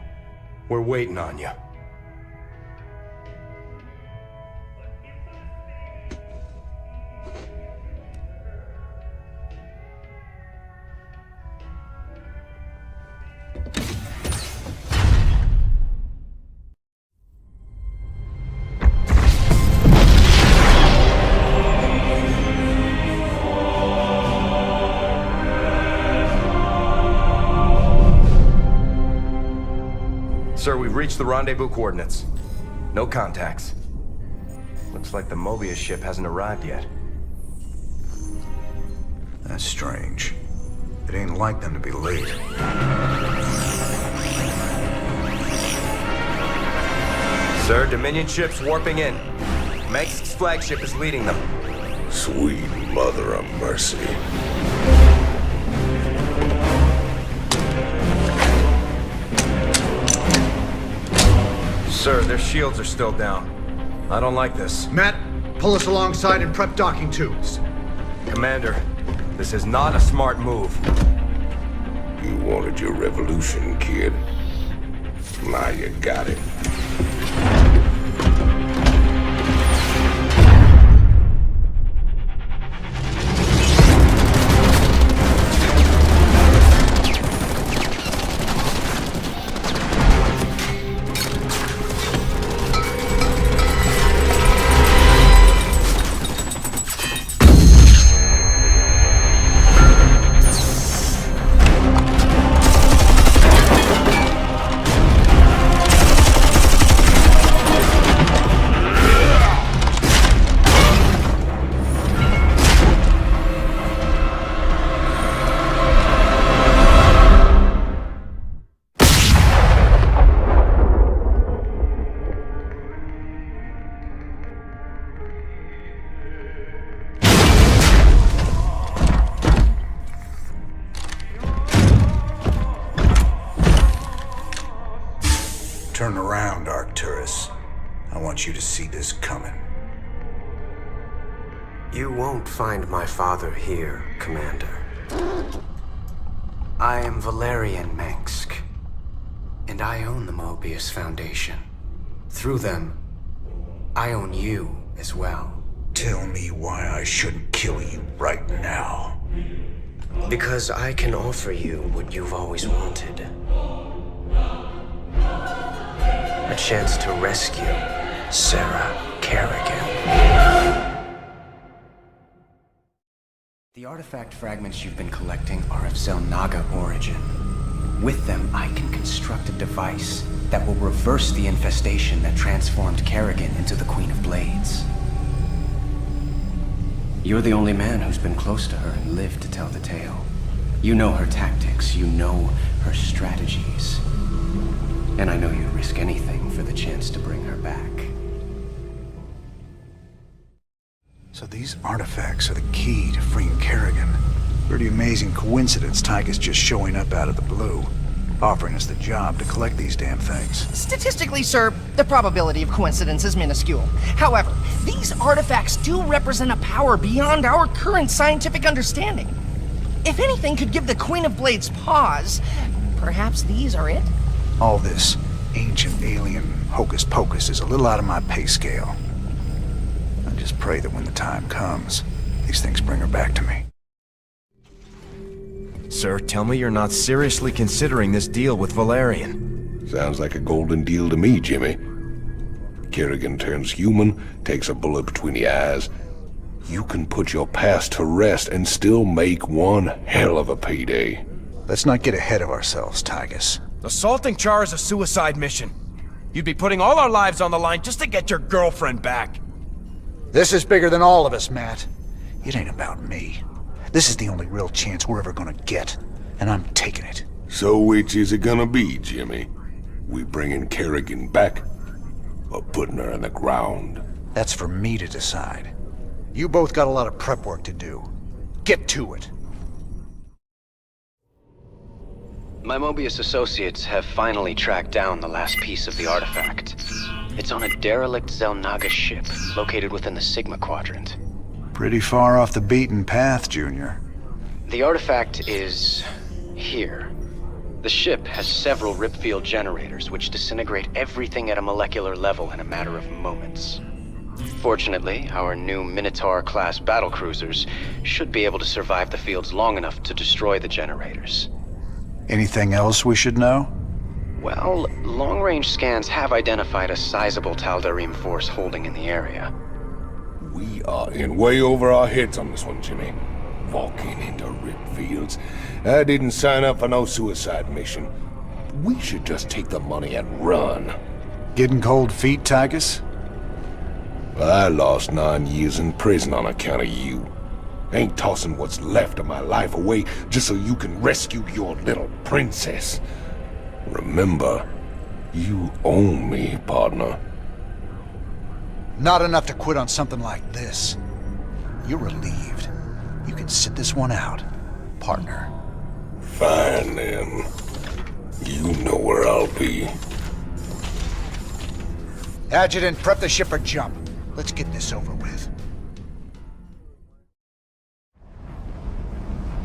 We're waiting on you. Sir, we've reached the rendezvous coordinates. No contacts. Looks like the Mobius ship hasn't arrived yet. That's strange. It ain't like them to be late. Sir, Dominion ships warping in. Mengsk's flagship is leading them. Sweet mother of mercy. Sir, their shields are still down. I don't like this. Matt, pull us alongside and prep docking tubes. Commander, this is not a smart move. You wanted your revolution, kid. Now you got it. Turn around, Arcturus. I want you to see this coming. You won't find my father here, Commander. I am Valerian Mengsk, and I own the Mobius Foundation. Through them, I own you as well. Tell me why I shouldn't kill you right now. Because I can offer you what you've always wanted. A chance to rescue Sarah Kerrigan. The artifact fragments you've been collecting are of Zelnaga origin. With them, I can construct a device that will reverse the infestation that transformed Kerrigan into the Queen of Blades. You're the only man who's been close to her and lived to tell the tale. You know her tactics, you know her strategies. And I know you'd risk anything for the chance to bring her back. So these artifacts are the key to freeing Kerrigan. Pretty amazing coincidence Tyga's just showing up out of the blue, offering us the job to collect these damn things. Statistically, sir, the probability of coincidence is minuscule. However, these artifacts do represent a power beyond our current scientific understanding. If anything could give the Queen of Blades pause, perhaps these are it? All this ancient alien hocus-pocus is a little out of my pay scale. I just pray that when the time comes, these things bring her back to me. Sir, tell me you're not seriously considering this deal with Valerian. Sounds like a golden deal to me, Jimmy. Kerrigan turns human, takes a bullet between the eyes. You can put your past to rest and still make one hell of a payday. Let's not get ahead of ourselves, Tygus. Assaulting Char is a suicide mission. You'd be putting all our lives on the line just to get your girlfriend back. This is bigger than all of us, Matt. It ain't about me. This is the only real chance we're ever gonna get, and I'm taking it. So which is it gonna be, Jimmy? We bringing Kerrigan back, or putting her in the ground? That's for me to decide. You both got a lot of prep work to do. Get to it. My Mobius associates have finally tracked down the last piece of the artifact. It's on a derelict Zelnaga ship, located within the Sigma Quadrant. Pretty far off the beaten path, Junior. The artifact is here. The ship has several rip field generators which disintegrate everything at a molecular level in a matter of moments. Fortunately, our new Minotaur-class battlecruisers should be able to survive the fields long enough to destroy the generators. Anything else we should know? Well, long-range scans have identified a sizable Tal'Darim force holding in the area. We are in way over our heads on this one, Jimmy. Walking into rip fields. I didn't sign up for no suicide mission. We should just take the money and run. Getting cold feet, Tychus? I lost 9 years in prison on account of you. Ain't tossing what's left of my life away just so you can rescue your little princess. Remember, you owe me, partner. Not enough to quit on something like this. You're relieved. You can sit this one out, partner. Fine, then. You know where I'll be. Adjutant, prep the ship for jump. Let's get this over with.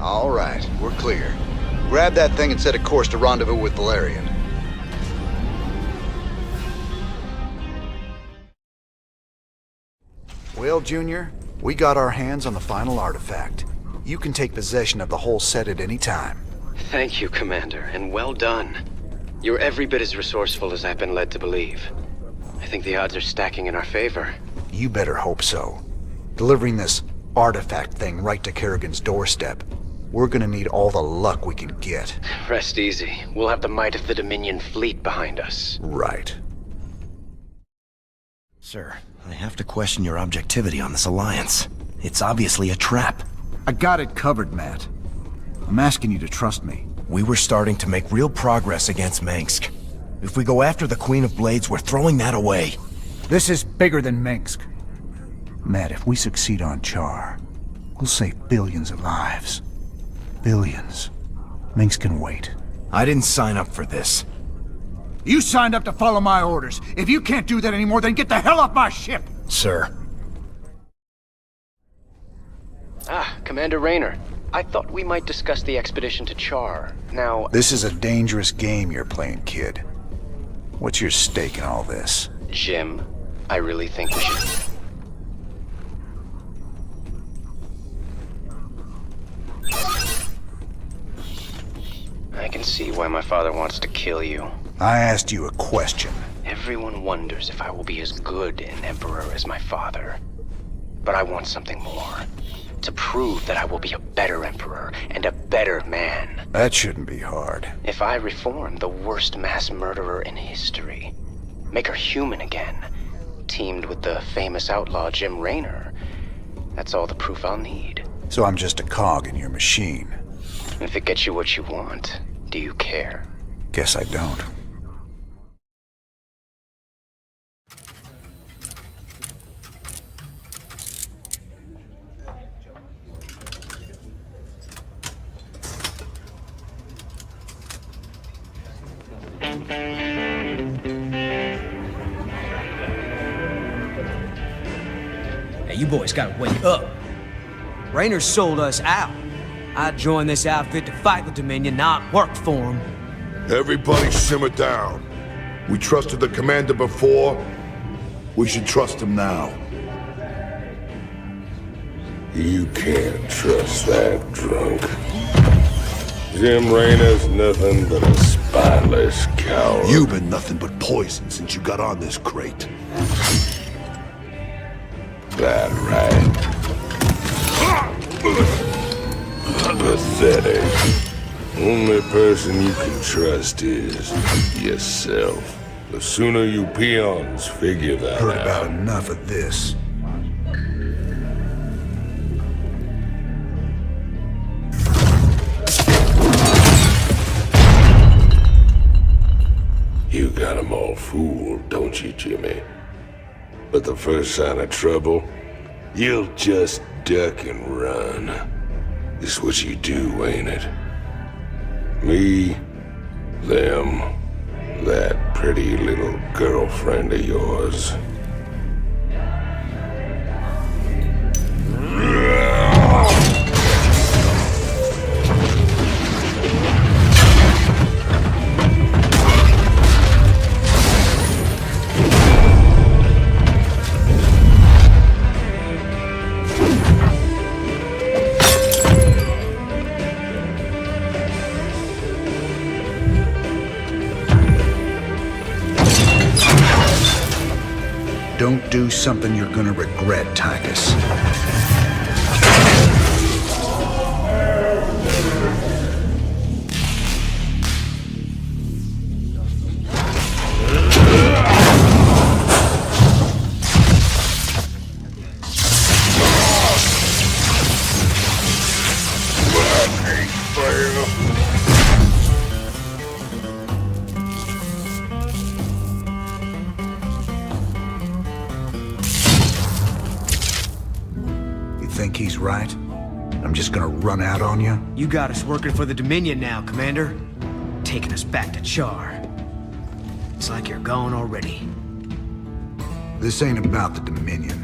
All right, we're clear. Grab that thing and set a course to rendezvous with Valerian. Well, Junior, we got our hands on the final artifact. You can take possession of the whole set at any time. Thank you, Commander, and well done. You're every bit as resourceful as I've been led to believe. I think the odds are stacking in our favor. You better hope so. Delivering this artifact thing right to Kerrigan's doorstep, we're gonna need all the luck we can get. Rest easy. We'll have the might of the Dominion fleet behind us. Right. Sir, I have to question your objectivity on this alliance. It's obviously a trap. I got it covered, Matt. I'm asking you to trust me. We were starting to make real progress against Mengsk. If we go after the Queen of Blades, we're throwing that away. This is bigger than Mengsk. Matt, if we succeed on Char, we'll save billions of lives. Billions. Mengsk can wait. I didn't sign up for this. You signed up to follow my orders. If you can't do that anymore, then get the hell off my ship! Sir. Commander Raynor. I thought we might discuss the expedition to Char. Now... This is a dangerous game you're playing, kid. What's your stake in all this? Jim, I really think we should... I can see why my father wants to kill you. I asked you a question. Everyone wonders if I will be as good an emperor as my father. But I want something more. To prove that I will be a better emperor and a better man. That shouldn't be hard. If I reform the worst mass murderer in history, make her human again, teamed with the famous outlaw Jim Raynor, that's all the proof I'll need. So I'm just a cog in your machine. If it gets you what you want, do you care? Guess I don't. Hey, you boys gotta wake up. Raynor sold us out. I joined this outfit to fight the Dominion, not work for him. Everybody simmer down. We trusted the commander before. We should trust him now. You can't trust that drunk. Jim Raynor's nothing but a spineless coward. You've been nothing but poison since you got on this crate. That right. Pathetic. Only person you can trust is yourself. The sooner you peons figure that Heard out. about enough of this. You got 'em all fooled, don't you, Jimmy? But the first sign of trouble, you'll just duck and run. It's what you do, ain't it? Me, them, That pretty little girlfriend of yours. Don't do something you're gonna regret, Titus. Think he's right? I'm just gonna run out on you? You got us working for the Dominion now, Commander. Taking us back to Char. It's like you're gone already. This ain't about the Dominion.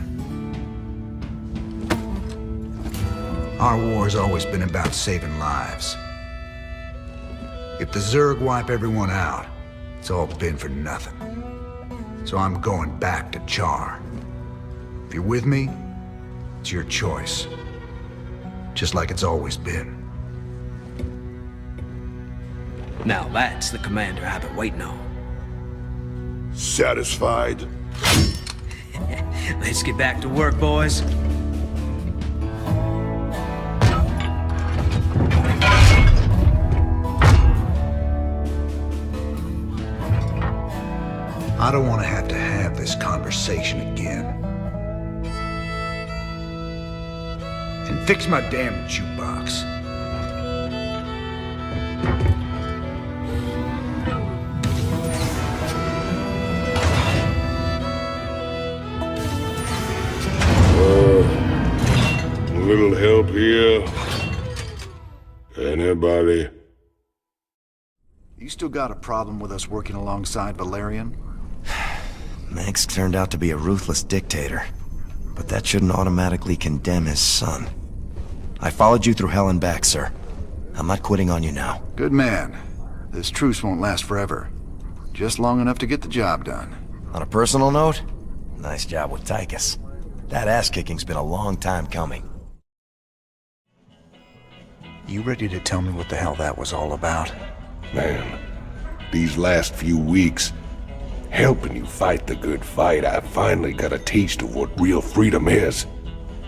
Our war's always been about saving lives. If the Zerg wipe everyone out, it's all been for nothing. So I'm going back to Char. If you're with me, it's your choice. Just like it's always been. Now that's the commander I've been waiting on. Satisfied? Let's get back to work, boys. I don't want to have this conversation again. And fix my damn jukebox. A little help here? Anybody? You still got a problem with us working alongside Valerian? Mengsk turned out to be a ruthless dictator, but that shouldn't automatically condemn his son. I followed you through hell and back, sir. I'm not quitting on you now. Good man. This truce won't last forever. Just long enough to get the job done. On a personal note, nice job with Tychus. That ass-kicking's been a long time coming. You ready to tell me what the hell that was all about? Man, these last few weeks, helping you fight the good fight, I finally got a taste of what real freedom is.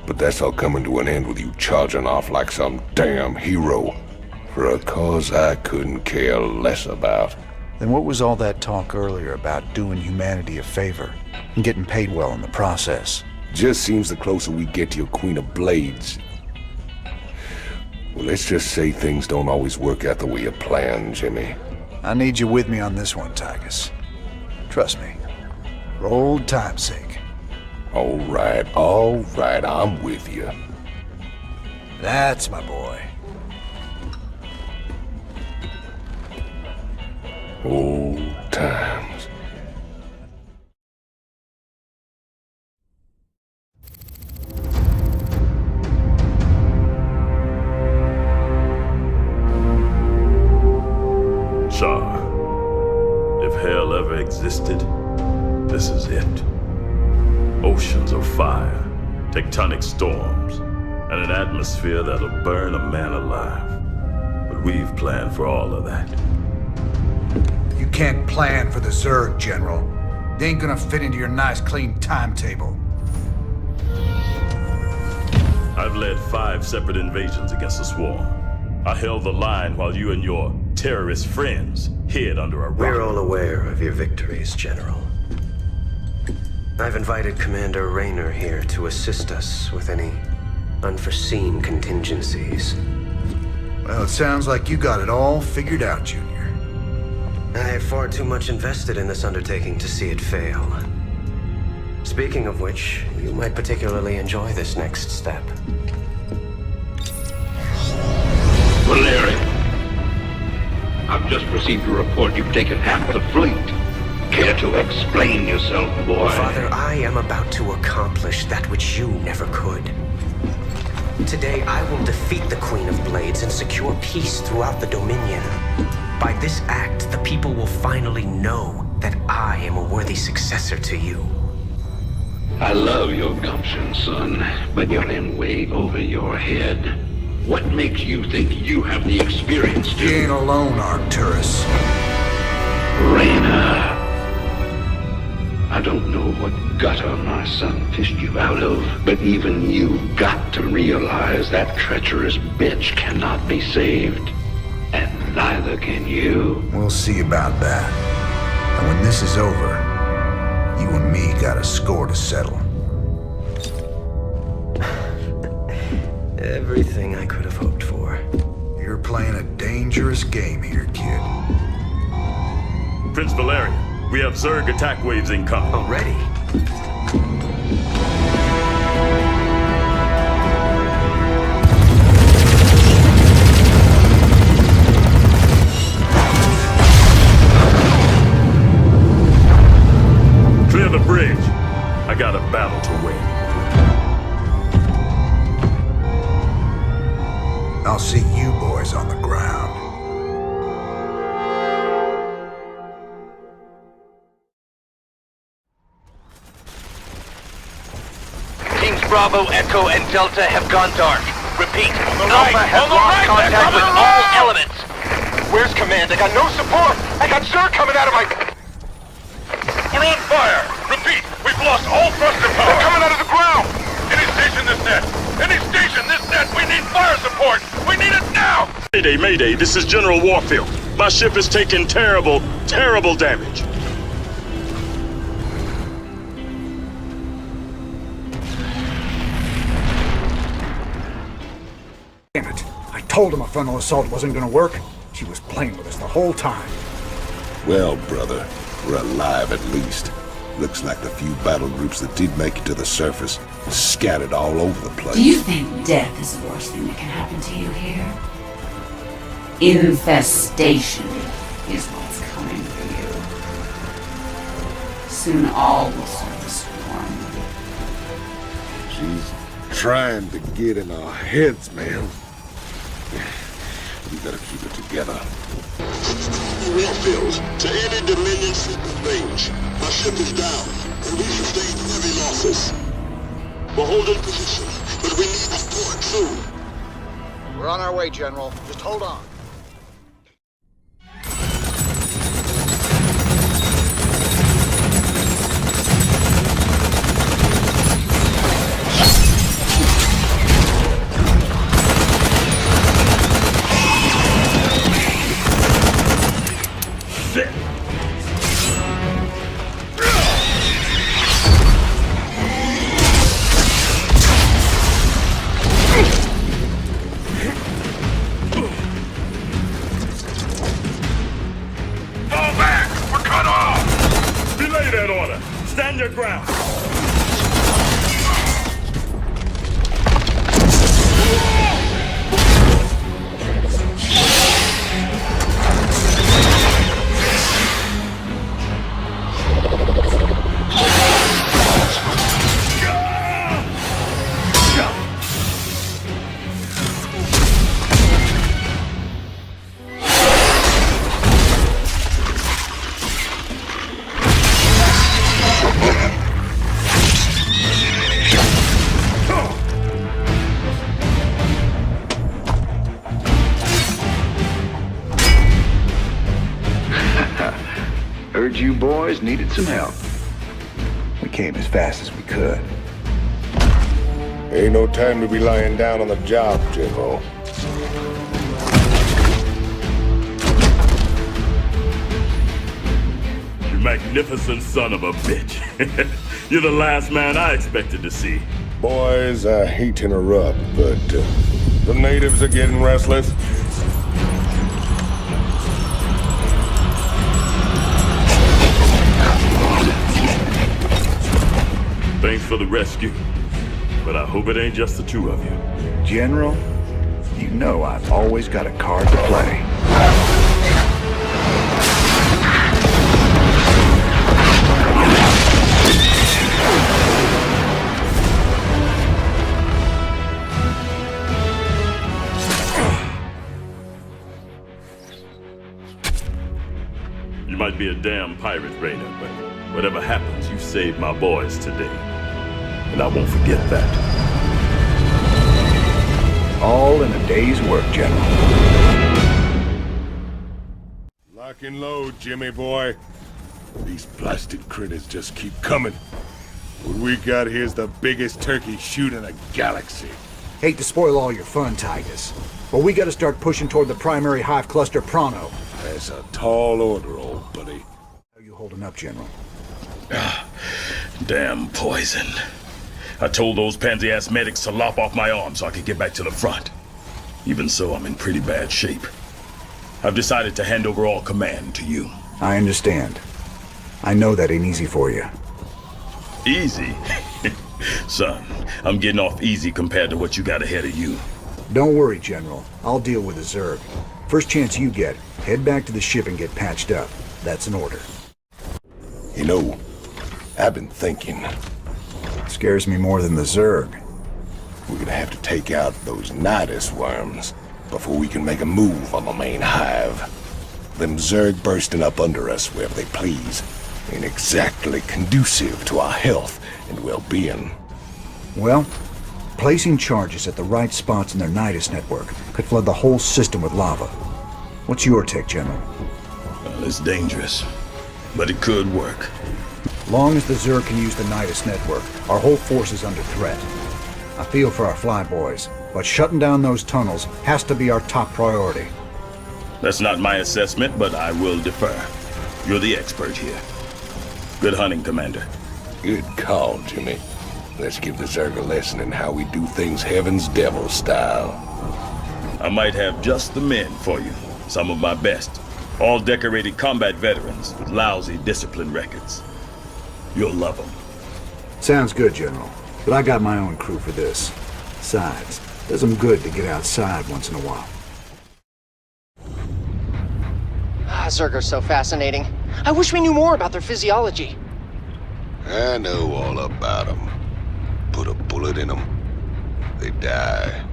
But that's all coming to an end with you charging off like some damn hero for a cause I couldn't care less about. Then what was all that talk earlier about doing humanity a favor and getting paid well in the process? Just seems the closer we get to your Queen of Blades. Well, let's just say things don't always work out the way you planned, Jimmy. I need you with me on this one, Tychus. Trust me. For old time's sake. All right, I'm with you. That's my boy. Old times. Char, if hell ever existed, this is it. Oceans of fire, tectonic storms, and an atmosphere that'll burn a man alive. But we've planned for all of that. You can't plan for the Zerg, General. They ain't gonna fit into your nice, clean timetable. I've led 5 separate invasions against the Swarm. I held the line while you and your terrorist friends hid under a rock. We're all aware of your victories, General. I've invited Commander Raynor here to assist us with any unforeseen contingencies. Well, it sounds like you got it all figured out, Junior. I have far too much invested in this undertaking to see it fail. Speaking of which, you might particularly enjoy this next step. Valerian, I've just received a report you've taken half the fleet. Care to explain yourself, boy? Father, I am about to accomplish that which you never could. Today, I will defeat the Queen of Blades and secure peace throughout the Dominion. By this act, the people will finally know that I am a worthy successor to you. I love your gumption, son, but you're in way over your head. What makes you think you have the experience to... You ain't alone, Arcturus. Raynor. I don't know what gutter my son fished you out of, but even you got to realize that treacherous bitch cannot be saved. And neither can you. We'll see about that. And when this is over, you and me got a score to settle. Everything I could have hoped for. You're playing a dangerous game here, kid. Prince Valerian, we have Zerg attack waves incoming. Already? Clear the bridge. I got a battle to win. I'll see you boys on the ground. Teams Bravo, Echo, and Delta have gone dark. Repeat, Alpha has lost contact with all elements. Where's command? I got no support! I got Zerg coming out of my... We're on fire! Repeat, we've lost all thruster power! They're coming out of the ground! Any station this net! Any station this net! We need fire support! We need it now! Mayday, Mayday, this is General Warfield. My ship is taking terrible, terrible damage. Damn it. I told him a frontal assault wasn't gonna work. She was playing with us the whole time. Well, brother, we're alive at least. Looks like the few battle groups that did make it to the surface are scattered all over the place. Do you think death is the worst thing that can happen to you here? Infestation is what's coming for you. Soon all will start to swarm. She's trying to get in our heads, man. We gotta keep it together. Warfield, to any Dominion secret range. Our ship is down, and we sustained heavy losses. We're holding position, but we need support soon. We're on our way, General. Just hold on. Stand your ground! Heard you boys needed some help. We came as fast as we could. Ain't no time to be lying down on the job, General. You magnificent son of a bitch. You're the last man I expected to see. Boys, I hate to interrupt, but the natives are getting restless. Thanks for the rescue, but I hope it ain't just the two of you. General, you know I've always got a card to play. might be a damn pirate, Rainer, but whatever happens, you saved my boys today. And I won't forget that. All in a day's work, General. Lock and load, Jimmy boy. These blasted critters just keep coming. What we got here's the biggest turkey shoot in the galaxy. Hate to spoil all your fun, Titus, but we gotta start pushing toward the primary hive cluster pronto. That's a tall order, old buddy. How you holding up, General? Damn poison. I told those pansy-ass medics to lop off my arm so I could get back to the front. Even so, I'm in pretty bad shape. I've decided to hand over all command to you. I understand. I know that ain't easy for you. Easy? Son, I'm getting off easy compared to what you got ahead of you. Don't worry, General. I'll deal with the Zerg. First chance you get, head back to the ship and get patched up. That's an order. You know, I've been thinking. Scares me more than the Zerg. We're gonna have to take out those Nidus worms before we can make a move on the main hive. Them Zerg bursting up under us wherever they please ain't exactly conducive to our health and well-being. Well, placing charges at the right spots in their Nidus network could flood the whole system with lava. What's your take, General? Well, it's dangerous, but it could work. Long as the Zerg can use the Nidus network, our whole force is under threat. I feel for our flyboys, but shutting down those tunnels has to be our top priority. That's not my assessment, but I will defer. You're the expert here. Good hunting, Commander. Good call, Jimmy. Let's give the Zerg a lesson in how we do things Heaven's Devil style. I might have just the men for you. Some of my best. All decorated combat veterans with lousy discipline records. You'll love them. Sounds good, General. But I got my own crew for this. Besides, does them good to get outside once in a while. Zerg are so fascinating. I wish we knew more about their physiology. I know all about them. Put a bullet in them, they die.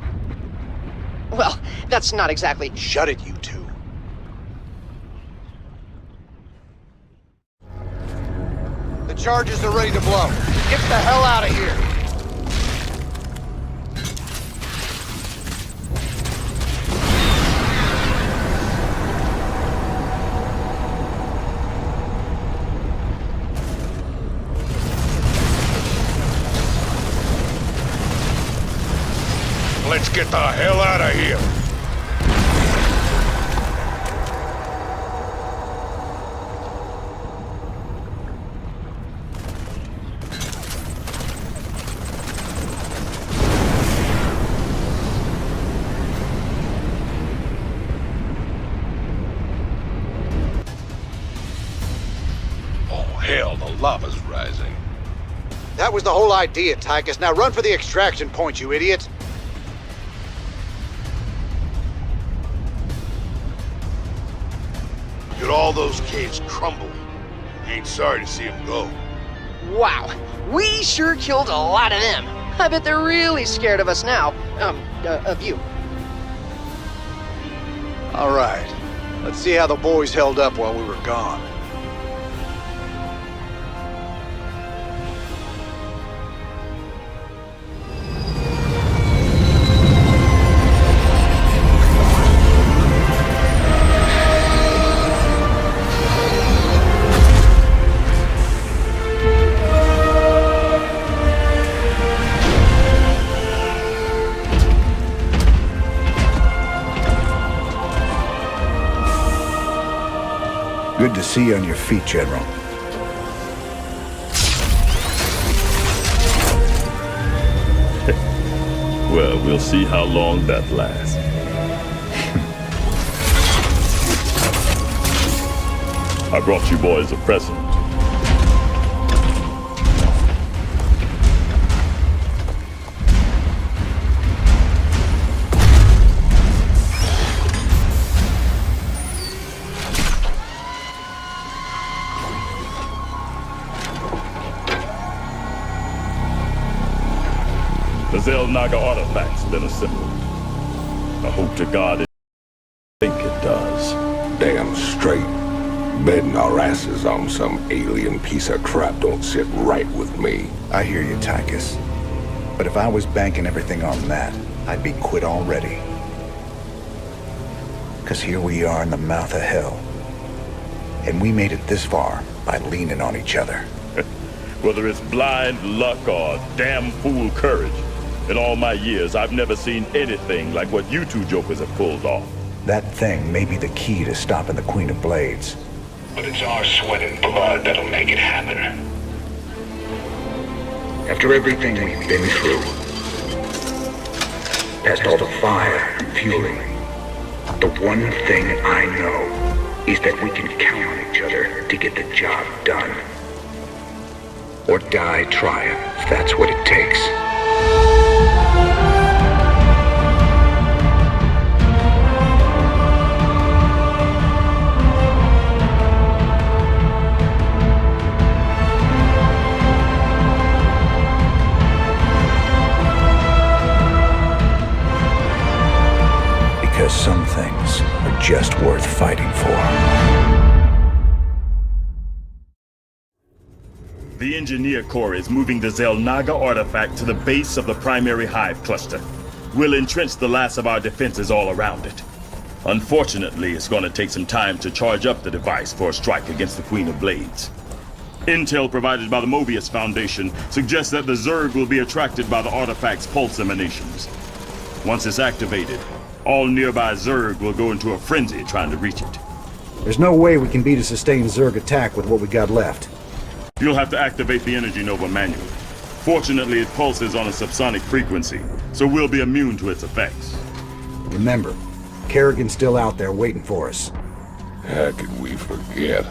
Well, that's not exactly... Shut it, you two. The charges are ready to blow. Get the hell out of here! Let's get the hell out of here! Oh, hell, the lava's rising. That was the whole idea, Tychus. Now run for the extraction point, you idiot! Look at all those caves crumble. You ain't sorry to see them go. Wow, we sure killed a lot of them. I bet they're really scared of us now. Of you. All right. Let's see how the boys held up while we were gone. Good to see you on your feet, General. Well, we'll see how long that lasts. I brought you boys a present. The Zelnaga artifact's been assembled. I hope to God it think it does. Damn straight. Betting our asses on some alien piece of crap don't sit right with me. I hear you, Tychus. But if I was banking everything on that, I'd be quit already. Because here we are in the mouth of hell. And we made it this far by leaning on each other. Whether it's blind luck or damn fool courage, in all my years, I've never seen anything like what you two jokers have pulled off. That thing may be the key to stopping the Queen of Blades. But it's our sweat and blood that'll make it happen. After everything we've been through, past all the fire and fueling, the one thing I know is that we can count on each other to get the job done. Or die trying, if that's what it takes. Because some things are just worth fighting for. The Engineer Corps is moving the Xel'Naga artifact to the base of the primary hive cluster. We'll entrench the last of our defenses all around it. Unfortunately, it's going to take some time to charge up the device for a strike against the Queen of Blades. Intel provided by the Mobius Foundation suggests that the Zerg will be attracted by the artifact's pulse emanations. Once it's activated, all nearby Zerg will go into a frenzy trying to reach it. There's no way we can beat a sustained Zerg attack with what we got left. You'll have to activate the Energy Nova manually. Fortunately, it pulses on a subsonic frequency, so we'll be immune to its effects. Remember, Kerrigan's still out there waiting for us. How could we forget?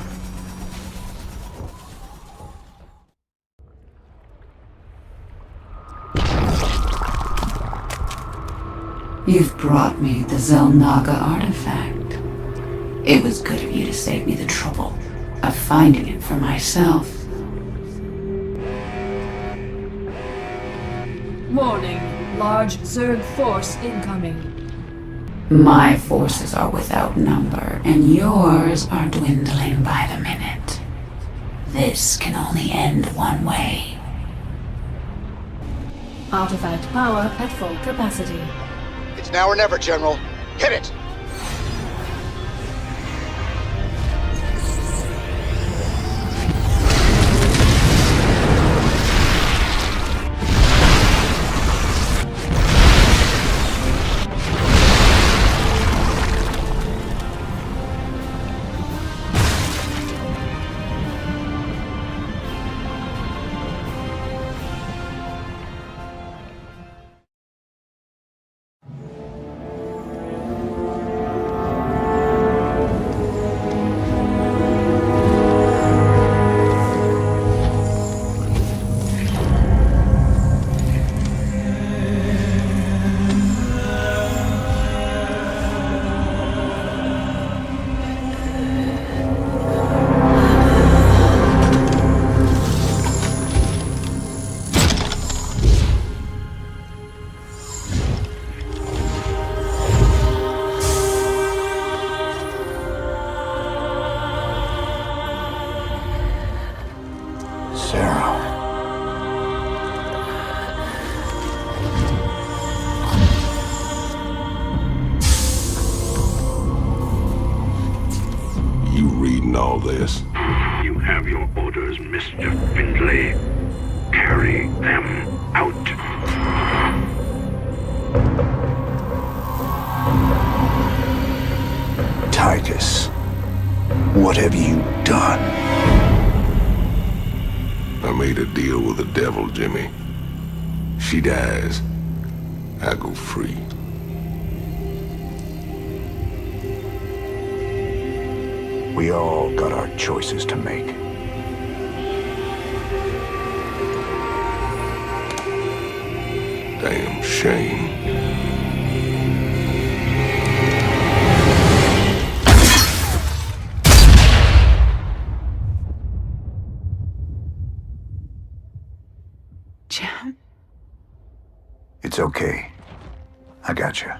You've brought me the Xel'Naga artifact. It was good of you to save me the trouble of finding it for myself. Warning. Large Zerg force incoming. My forces are without number, and yours are dwindling by the minute. This can only end one way. Artifact power at full capacity. It's now or never, General. Hit it! All this. You have your orders, Mr. Findlay. Carry them out. Tychus, what have you done? I made a deal with the devil, Jimmy. She dies, I go free. We all got our choices to make. Damn shame. It's okay. I got you.